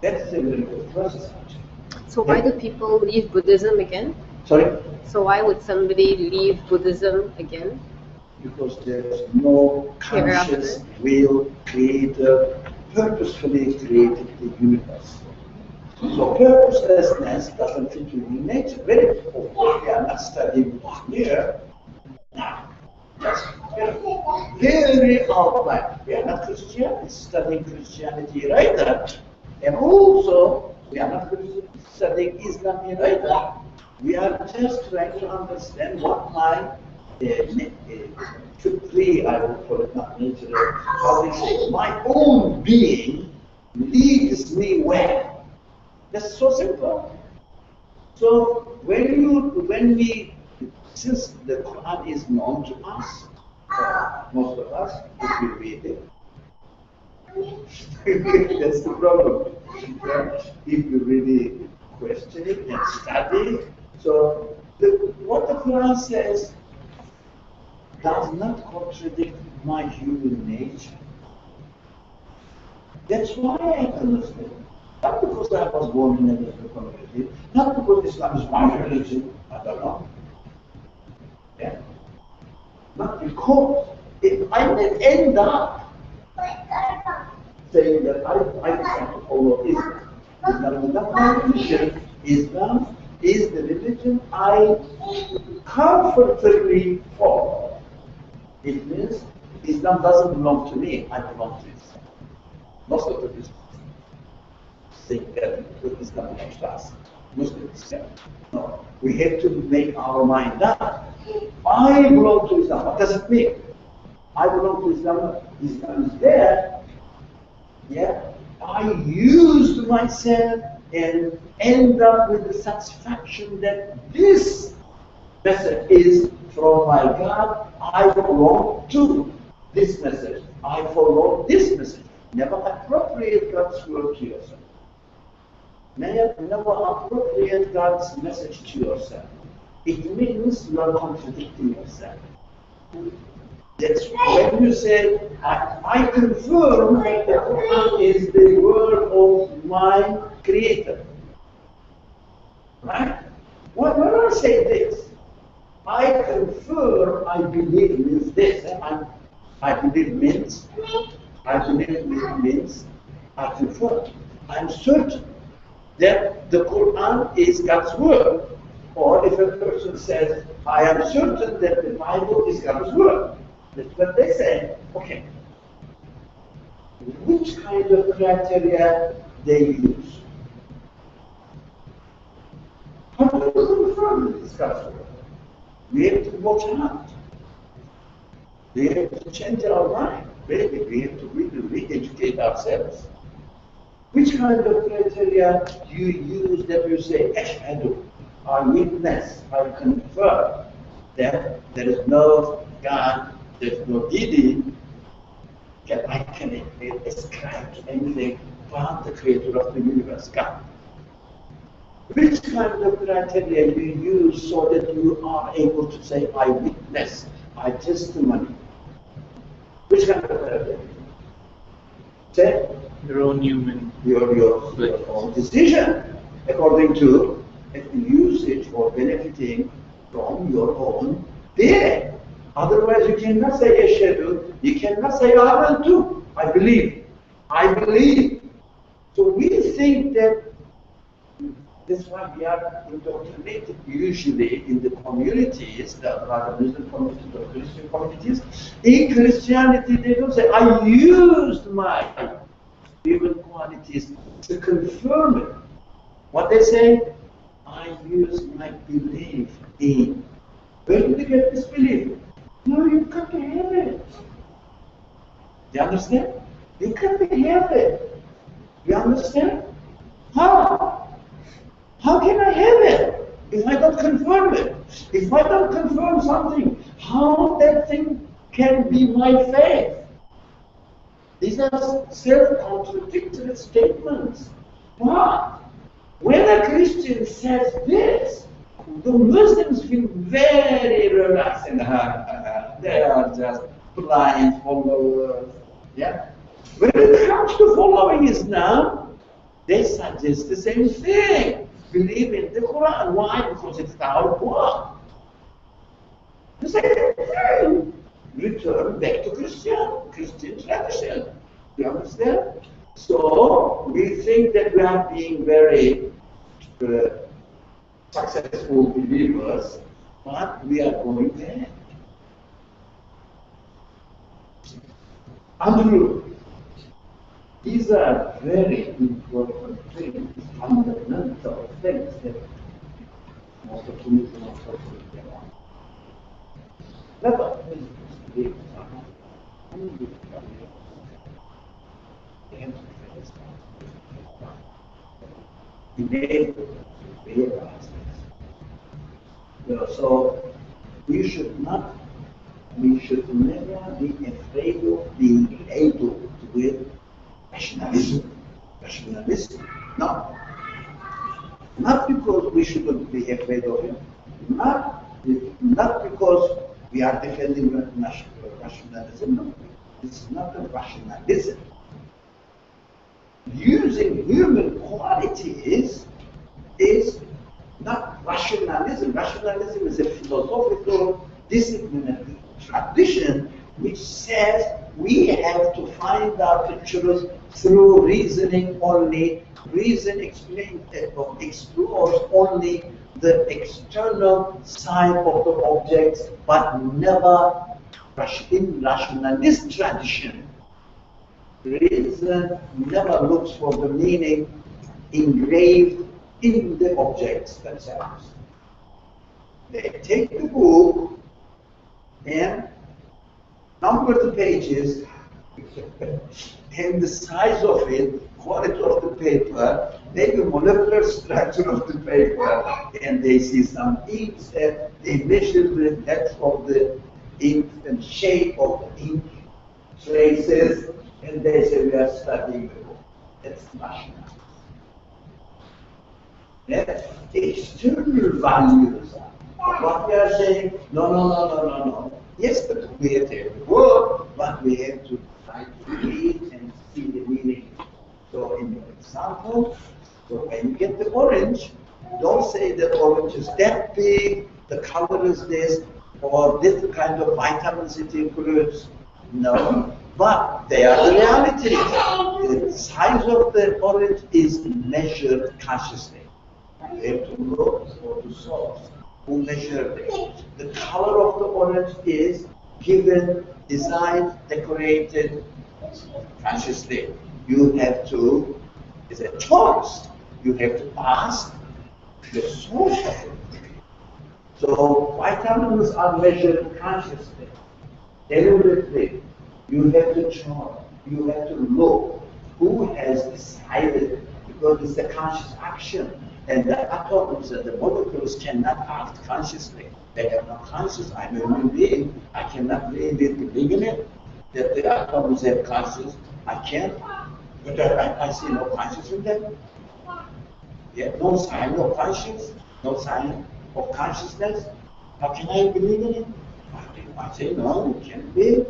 That's a very good process. So why do people leave Buddhism again? Sorry? So why would somebody leave Buddhism again? Because there's no conscious will creator purposefully created the universe. So purposelessness doesn't fit with nature. Very of course, we are not studying here. Now, just very outline. We are not Christians studying Christianity either. And also, we are not studying Islam here either. We are just trying to understand what my tree, I would call it, not nature, how they say, my own being leads me where. That's so simple. So since the Quran is known to us, most of us, if we read it, that's the problem. If you really question it and study, so what the Quran says does not contradict my human nature. That's why I understand. Not because I was born in a different community, not because Islam is my religion, I don't know. Yeah? Not because if I may end up saying that I decide to follow Islam. Islam is not my religion. Islam is the religion I comfortably follow. It means Islam doesn't belong to me, I belong to Islam. Most of the Muslims think that Islam belongs to us. Muslims, no. We have to make our mind up. I belong to Islam. What does it mean? I belong to Islam. Islam is there. Yeah. I used myself and end up with the satisfaction that this message is from my God. I belong to this message. I follow this message. Never appropriate God's word to yourself. Never appropriate God's message to yourself. It means you are contradicting yourself. That's when you say, I confirm that the Quran is the word of my Creator. Right? When I say this, I confirm, I believe means this. I believe means, I confirm. I'm certain that the Quran is God's word. Or if a person says, I am certain that the Bible is God's word. That's what they say. Okay. Which kind of criteria they use. How do you confirm this culture? We have to watch out. We have to change our mind. Maybe we have to really re-educate ourselves. Which kind of criteria do you use that you say, ashhadu, I witness, I confirm that there is no God, there is no deity, that I can ascribe to anything but the creator of the universe, God. Which kind of criteria you use so that you are able to say, I witness, I testimony? Which kind of criteria? Say, Your own human. your own decision, according to usage or benefiting from your own being. Otherwise, you cannot say ashhadu, you cannot say amantu, I believe. I believe. So we think that that's why we are indoctrinated usually in the communities, the Muslim communities or Christian communities. In Christianity, they don't say, I used my human qualities to confirm it. What they say, I use my belief in. Where did you get this belief? No, you can't have it. Do you understand? You can't have it. You understand? How? How can I have it if I don't confirm it? If I don't confirm something, how that thing can be my faith? These are self-contradictory statements. But when a Christian says this, the Muslims feel very relaxed and they are just blind followers. Yeah? When it comes to following Islam, they suggest the same thing. Believe in the Quran. Why? Because it's our book. The same thing. Return back to Christian tradition. You understand? So we think that we are being very successful believers, but we are going back. Untrue. These are very important things, fundamental things that most of you do not talk about. Let us believe we need to realize this. So we should never be afraid of being able to do it. Rationalism. No. Not because we shouldn't be afraid of him. Not because we are defending rationalism. No. This is not a rationalism. Using human qualities is not rationalism. Rationalism is a philosophical disciplinary tradition which says we have to find out the truth through reasoning only. Reason explores only the external side of the objects, but never in rationalist tradition. Reason never looks for the meaning engraved in the objects themselves. They take the book and number the pages and the size of it, quality of the paper, maybe molecular structure of the paper, and they see some inks that they measure the depth of the ink and shape of the ink traces, and they say we are studying the book. That's rational. That's external values. What we are saying, no. Yes, but we have to have the book, but we have to try to read and see the meaning. So in your example, so when you get the orange, don't say that orange is that big, the color is this, or this kind of vitamins it includes. No, but they are the realities. The size of the orange is measured consciously. You have to look for the source who measured it. The color of the orange is given, designed, decorated consciously. You have to It's a choice. You have to ask the source of it. So vitamins are measured consciously, deliberately. You have to try, you have to look who has decided, because it's a conscious action. And the atoms and the molecules cannot act consciously. They have no conscious. I'm a human being. I cannot really believe in it, that the atoms have conscious. I can't. But I see no conscious in them. Yeah, no sign of conscience, no sign of consciousness. How can I believe in it? I say no, it can't be.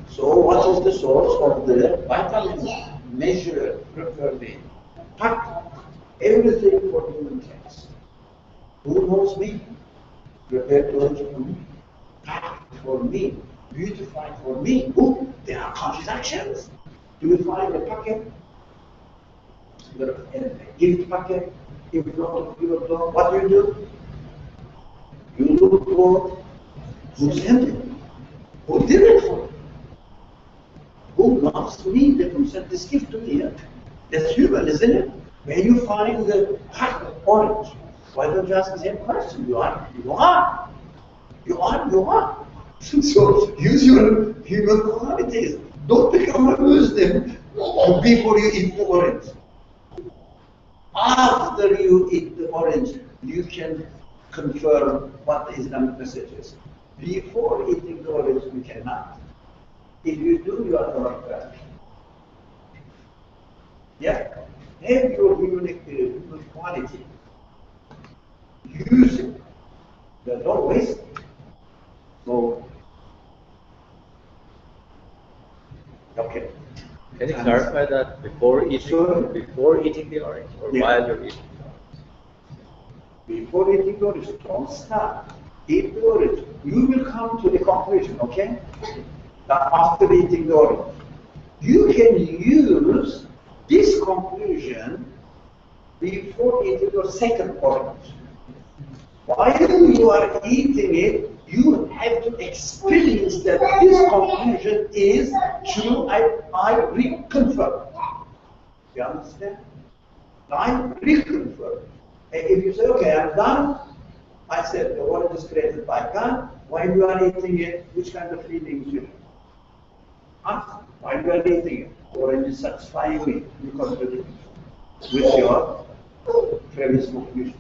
So what is the source of the vitamins measured properly? Everything for human taste. Who knows me? Prepared to for me. Packed for me. Beautified for me. Who? There are conscious actions. Do you find a packet? A gift packet in front of your door? What do? You look for who sent it, who did it for you, who loves me, that who sent this gift to me. That's human, isn't it? When you find the orange, why don't you ask the same question? You are. So use your human qualities. Don't become a Muslim before you eat the orange. After you eat the orange, you can confirm what the Islamic message is. Before eating the orange, you cannot. If you do, you are not bad. Yeah? Have your human quality. Use it. Don't waste it. So, okay. Can you clarify that before eating the orange or while you're eating? Before eating the orange, don't start. Eat the orange. You will come to the conclusion, okay? That after eating the orange, you can use this conclusion before eating your second orange. While you are eating it, you have to experience that this conclusion is true. I reconfirm. You understand? I reconfirm. If you say, okay, I'm done, I said the orange is created by God. While you are eating it, which kind of feelings you have? While you are eating it, orange is satisfying me. You contradict with your previous conclusion.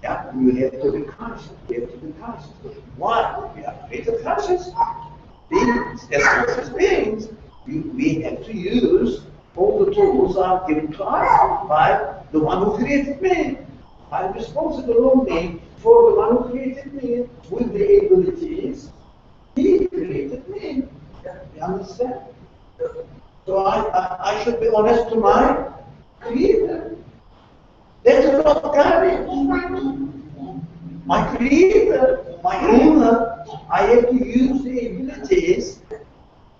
Yeah, you have to be conscious. You have to be conscious. Why? We are created conscious beings. As conscious beings, we have to use all the tools are given to us by the one who created me. I'm responsible only for the one who created me with the abilities. He created me. You understand? So I should be honest to my creator. That's what God is. My creator, my owner, I have to use the abilities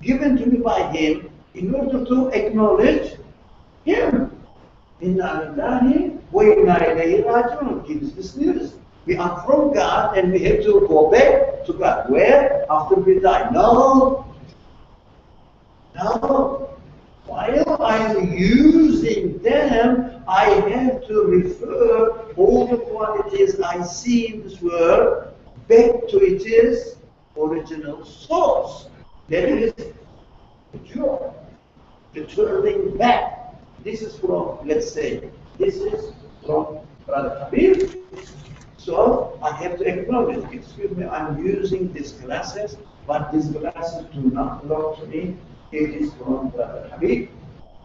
given to me by him in order to acknowledge him. Inna lillahi wa inna ilayhi raji'un. Gives this news. We are from God and we have to go back to God. Where? After we die. No. While I'm using them, I have to refer all the qualities I see in this world back to its original source. That is the joy, the turning back. This is from, let's say, this is from Brother Habib. So I have to acknowledge, excuse me, I'm using these glasses, but these glasses do not belong to me. It is from Brother Habib.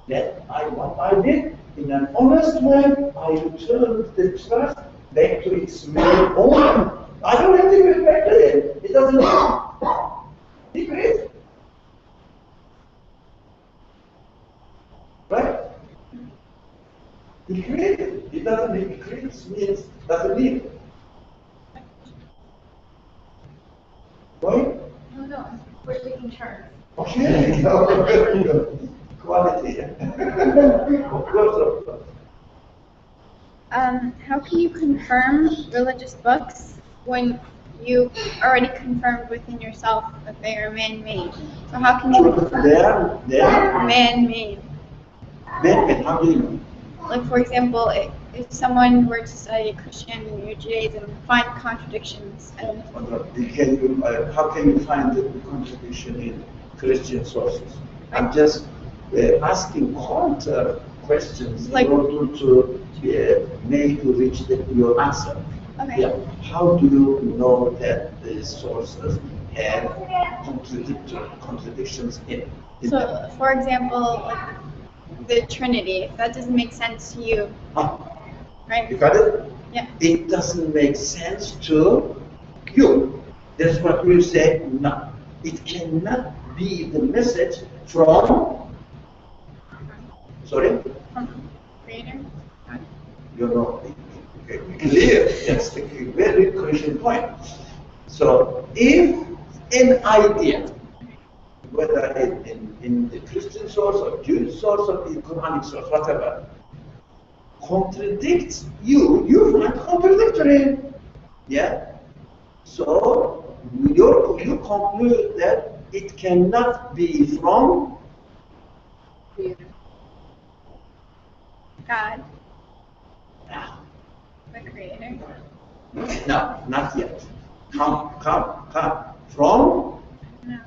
That what I did, in an honest way, I returned the trust back to its main owner. I don't have to give it back to him. It doesn't matter. He created. Right? He created. He doesn't need. He creates means doesn't need. Right? No, we're taking turns. Okay. Very good. Quality. Of course. How can you confirm religious books when you already confirmed within yourself that they are man-made? So how can you They are man-made? Man-made, how do you know? Like, for example, if someone were to study Christianity or Judaism, find contradictions and How can you find the contradiction in Christian sources? I'm just asking counter questions Like- in order to make you reach your answer. Okay. Yeah. How do you know that the sources have contradictions in so, them? for example, like the Trinity, if that doesn't make sense to you, Ah, right? you got it? Yeah. It doesn't make sense to you. That's what we say, no. It cannot be the message from, sorry? From Creator. You know, clear. That's the very crucial point. So, if an idea, whether in the Christian source or Jewish source or the Quranic source, whatever, contradicts you, you find contradictory. Yeah? So, you conclude that it cannot be from God, the Creator. no, not yet. Come. From No.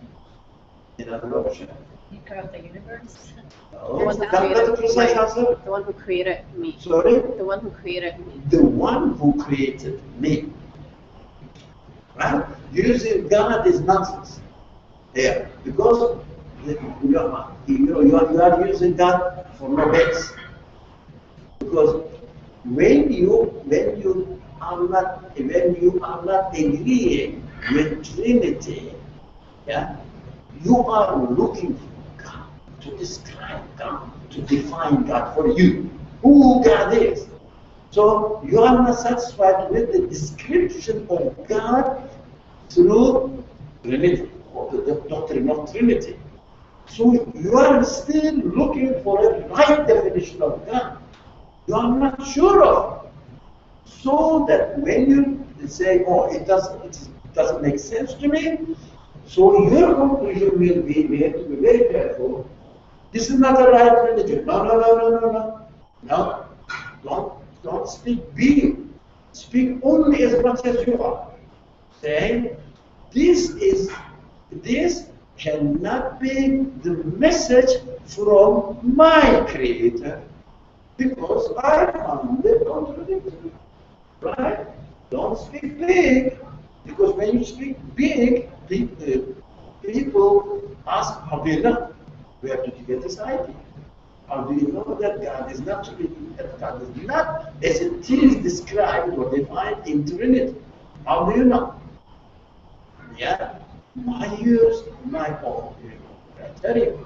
another option. Maker of the universe. No, The one who that's not the created precise my- answer. The one who created me. Sorry? The one who created me. The one who created me. Right? Using God is nonsense. Yeah, because you are using God for no base. Because when you are not agreeing with Trinity, yeah, you are looking for God to describe God, to define God for you, who God is. So you are not satisfied with the description of God through Trinity, or the doctrine of Trinity. So you are still looking for a right definition of God. You are not sure of. So that when you say, oh, it doesn't make sense to me, so your conclusion will be, we have to be very careful. This is not a right religion. No. No, don't speak being. Speak only as much as you are. Saying, this cannot be the message from my Creator, because I found it contradictory. Right? Don't speak big, because when you speak big, people ask, how do you know? Where did you get this idea? How do you know that God is not that God is not as it is described or defined in Trinity? How do you know? Yeah, I use my own criteria.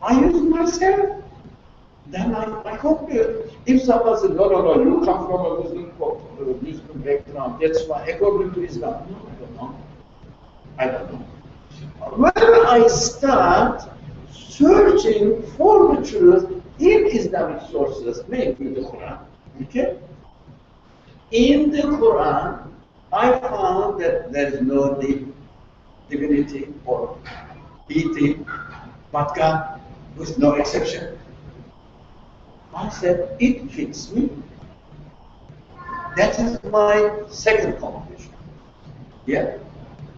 I use myself. Then I conclude. If someone says, no, you come from a Muslim background, that's why, according to Islam. No, I don't know. When I start searching for the truth in Islamic sources, maybe the Quran, okay? In the Quran, I found that there is no divinity or deity, but God, with no exception. I said, it fits me. That is my second conclusion. Yeah?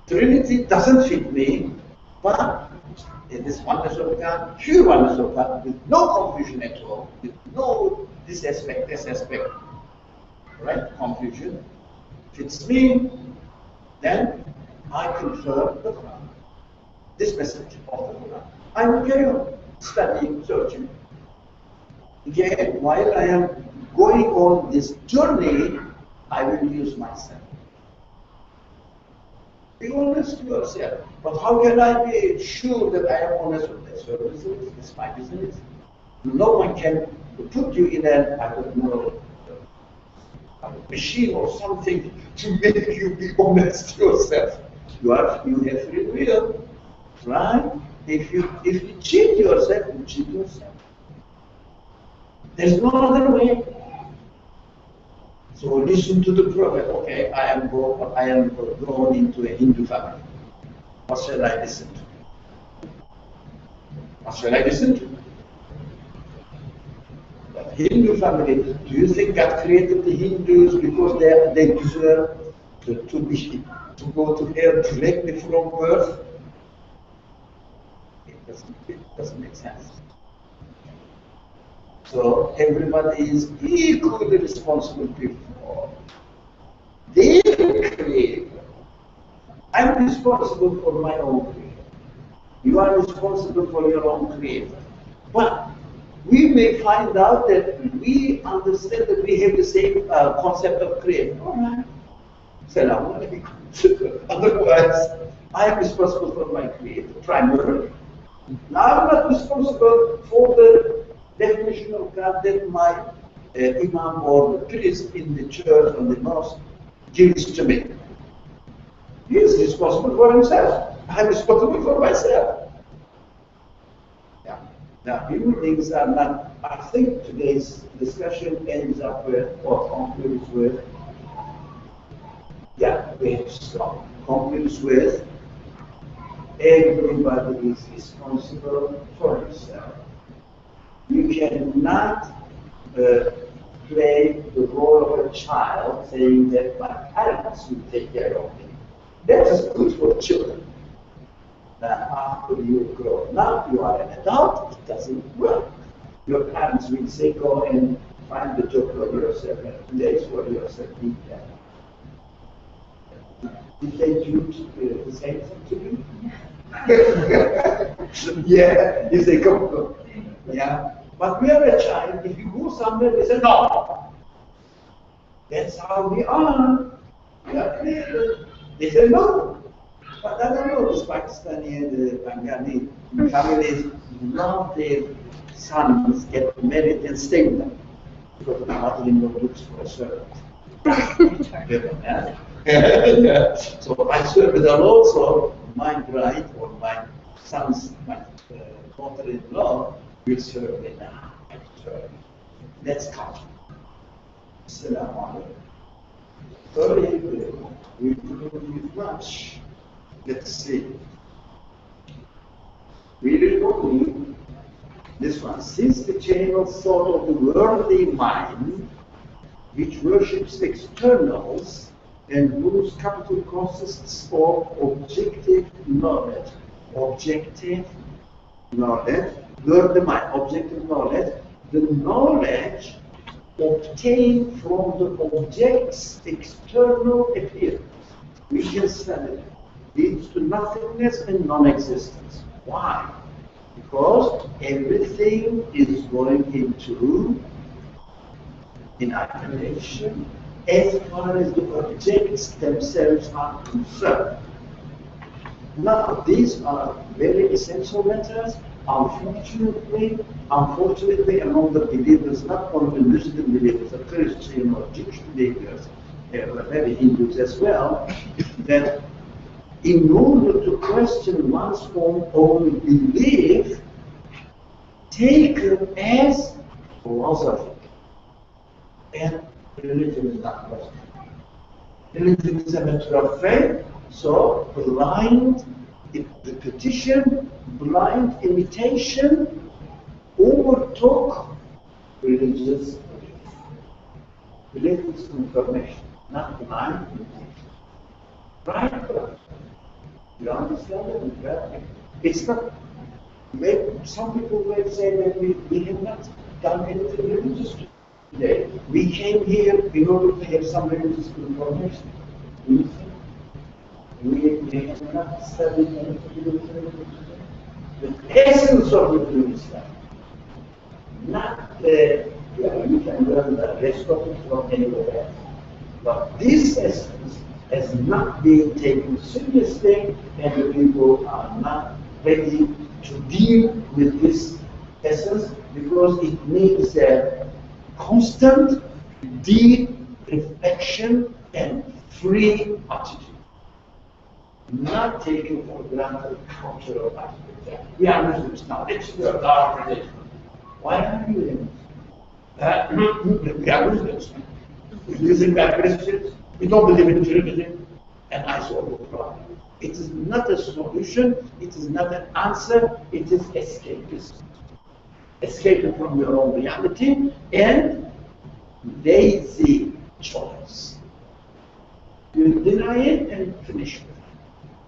Trinity doesn't fit me, but it is oneness of God, pure oneness of God, with no confusion at all, with no this aspect, right? Confusion fits me, then I confirm the Quran. This message of the Quran. I will carry on studying, searching. Again, while I am going on this journey, I will use myself. Be honest to yourself. But how can I be sure that I am honest with this? Your business, it's my business. No one can put you in I don't know, a machine or something to make you be honest to yourself. You have free will, right? If you cheat yourself, you cheat yourself. There's no other way. So listen to the Prophet. Okay, I am born into a Hindu family. What shall I listen to? What shall I listen to? Hindu family, do you think God created the Hindus because they deserve to go to hell directly from birth? It doesn't make sense. So everybody is equally responsible before their creator. I'm responsible for my own creator. You are responsible for your own creator. But we may find out that we understand that we have the same concept of creator. All right. Salam alaikum. Otherwise, I am responsible for my creator, primarily. Now I'm not responsible for the definition of God that my imam or priest in the church or the mosque gives to me. He is responsible for himself. I'm responsible for myself. Yeah. Now, human beings are not, I think today's discussion ends up with, or concludes with, yeah, we have to stop. Concludes with, everybody is responsible for himself. You cannot play the role of a child saying that my parents will take care of me. That is good for children. Now, after you grow up, you are an adult, it doesn't work. Your parents will say, go and find the job for yourself and place for yourself. Did they do the same thing to you? Yeah, you say, go. Yeah. But we are a child, if you go somewhere, they say, no. That's how we are. Yeah. They say, no. But I don't know, this Pakistani and the Bengali families love their sons get married and stay with them. Because the mother-in-law looks for a servant. Yeah. So I serve with her also, my bride or my son's, my daughter-in-law will serve me now. That's culture. Assalamu alaikum. Sorry, we don't need much. Let's see. We will only this one. Since the chain of thought of the worldly mind, which worships externals and whose capital consists of objective knowledge, worldly mind, objective knowledge, the knowledge obtained from the object's external appearance, we can study, leads to nothingness and non-existence. Why? Because everything is going into annihilation as far as the objects themselves are concerned. Now, these are very essential matters. Unfortunately, among the believers, not only Muslim believers, the Christian or Jewish believers, maybe Hindus as well, that in order to question one's own belief, taken as philosophy. And religion is not question. Religion is a matter of faith, so blind repetition, blind imitation overtook religious belief. Religious information, not blind imitation. Right? You understand that? It's not. Some people may say that we have not done anything religious today. We came here in order to have some religious information. We have not studied anything religious. The essence of the Islam, not the, you can learn the rest of it from anywhere else. But this essence has not been taken seriously, and the people are not ready to deal with this essence because it needs a constant, deep reflection and free attitude. Not taking for granted cultural aspects. We are Muslims now, let's learn our religion. Why are you Muslims? We are Muslims. You think we are Christians? We don't believe in Trinity. And I solve the problem. It is not a solution, it is not an answer, it is escapism. escaping from your own reality, and lazy choice. You deny it and finish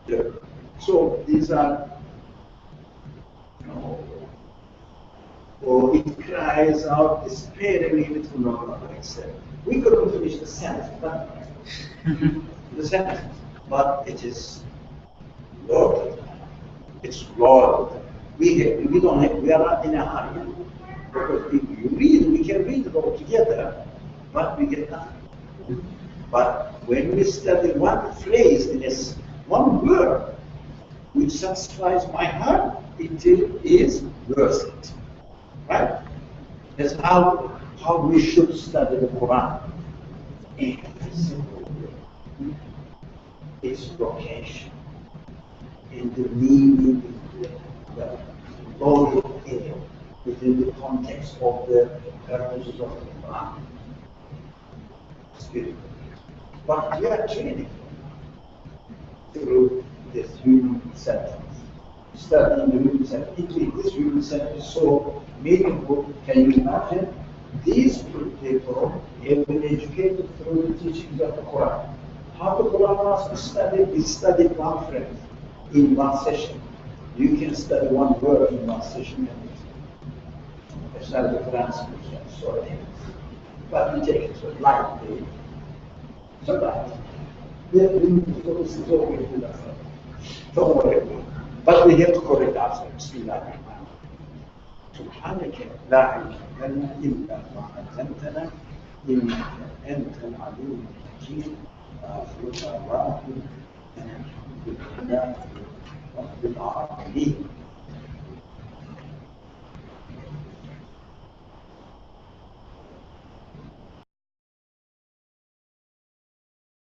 with it. So these are, or it cries out despairingly with no except. We couldn't finish the sentence, but it is Lord. It's Lord. We are not in a hurry. Because if you read, we can read it all together, but we get nothing. But when we study one phrase in this one word, which satisfies my heart, it is worth it. Right? That's how we should study the Quran. Every single word. Its vocation, in the meaning, the body of it, within the context of the purposes of the Quran. It's beautiful. But we are training through this human sentence. Studying the human sentence. This human sentence is so meaningful. Can you imagine? These people have been educated through the teachings of the Quran. How the Quran was studied is studied one phrase in one session. You can study one word in one session. It's not the transcription, sorry. But we take it so lightly. Sometimes. Don't worry. But we have to correct ourselves. سبحانك لا علم لنا إلا ما علمتنا إنك أنت العليم الحكيم آخر دعوانا أن الحمد لله رب العالمين.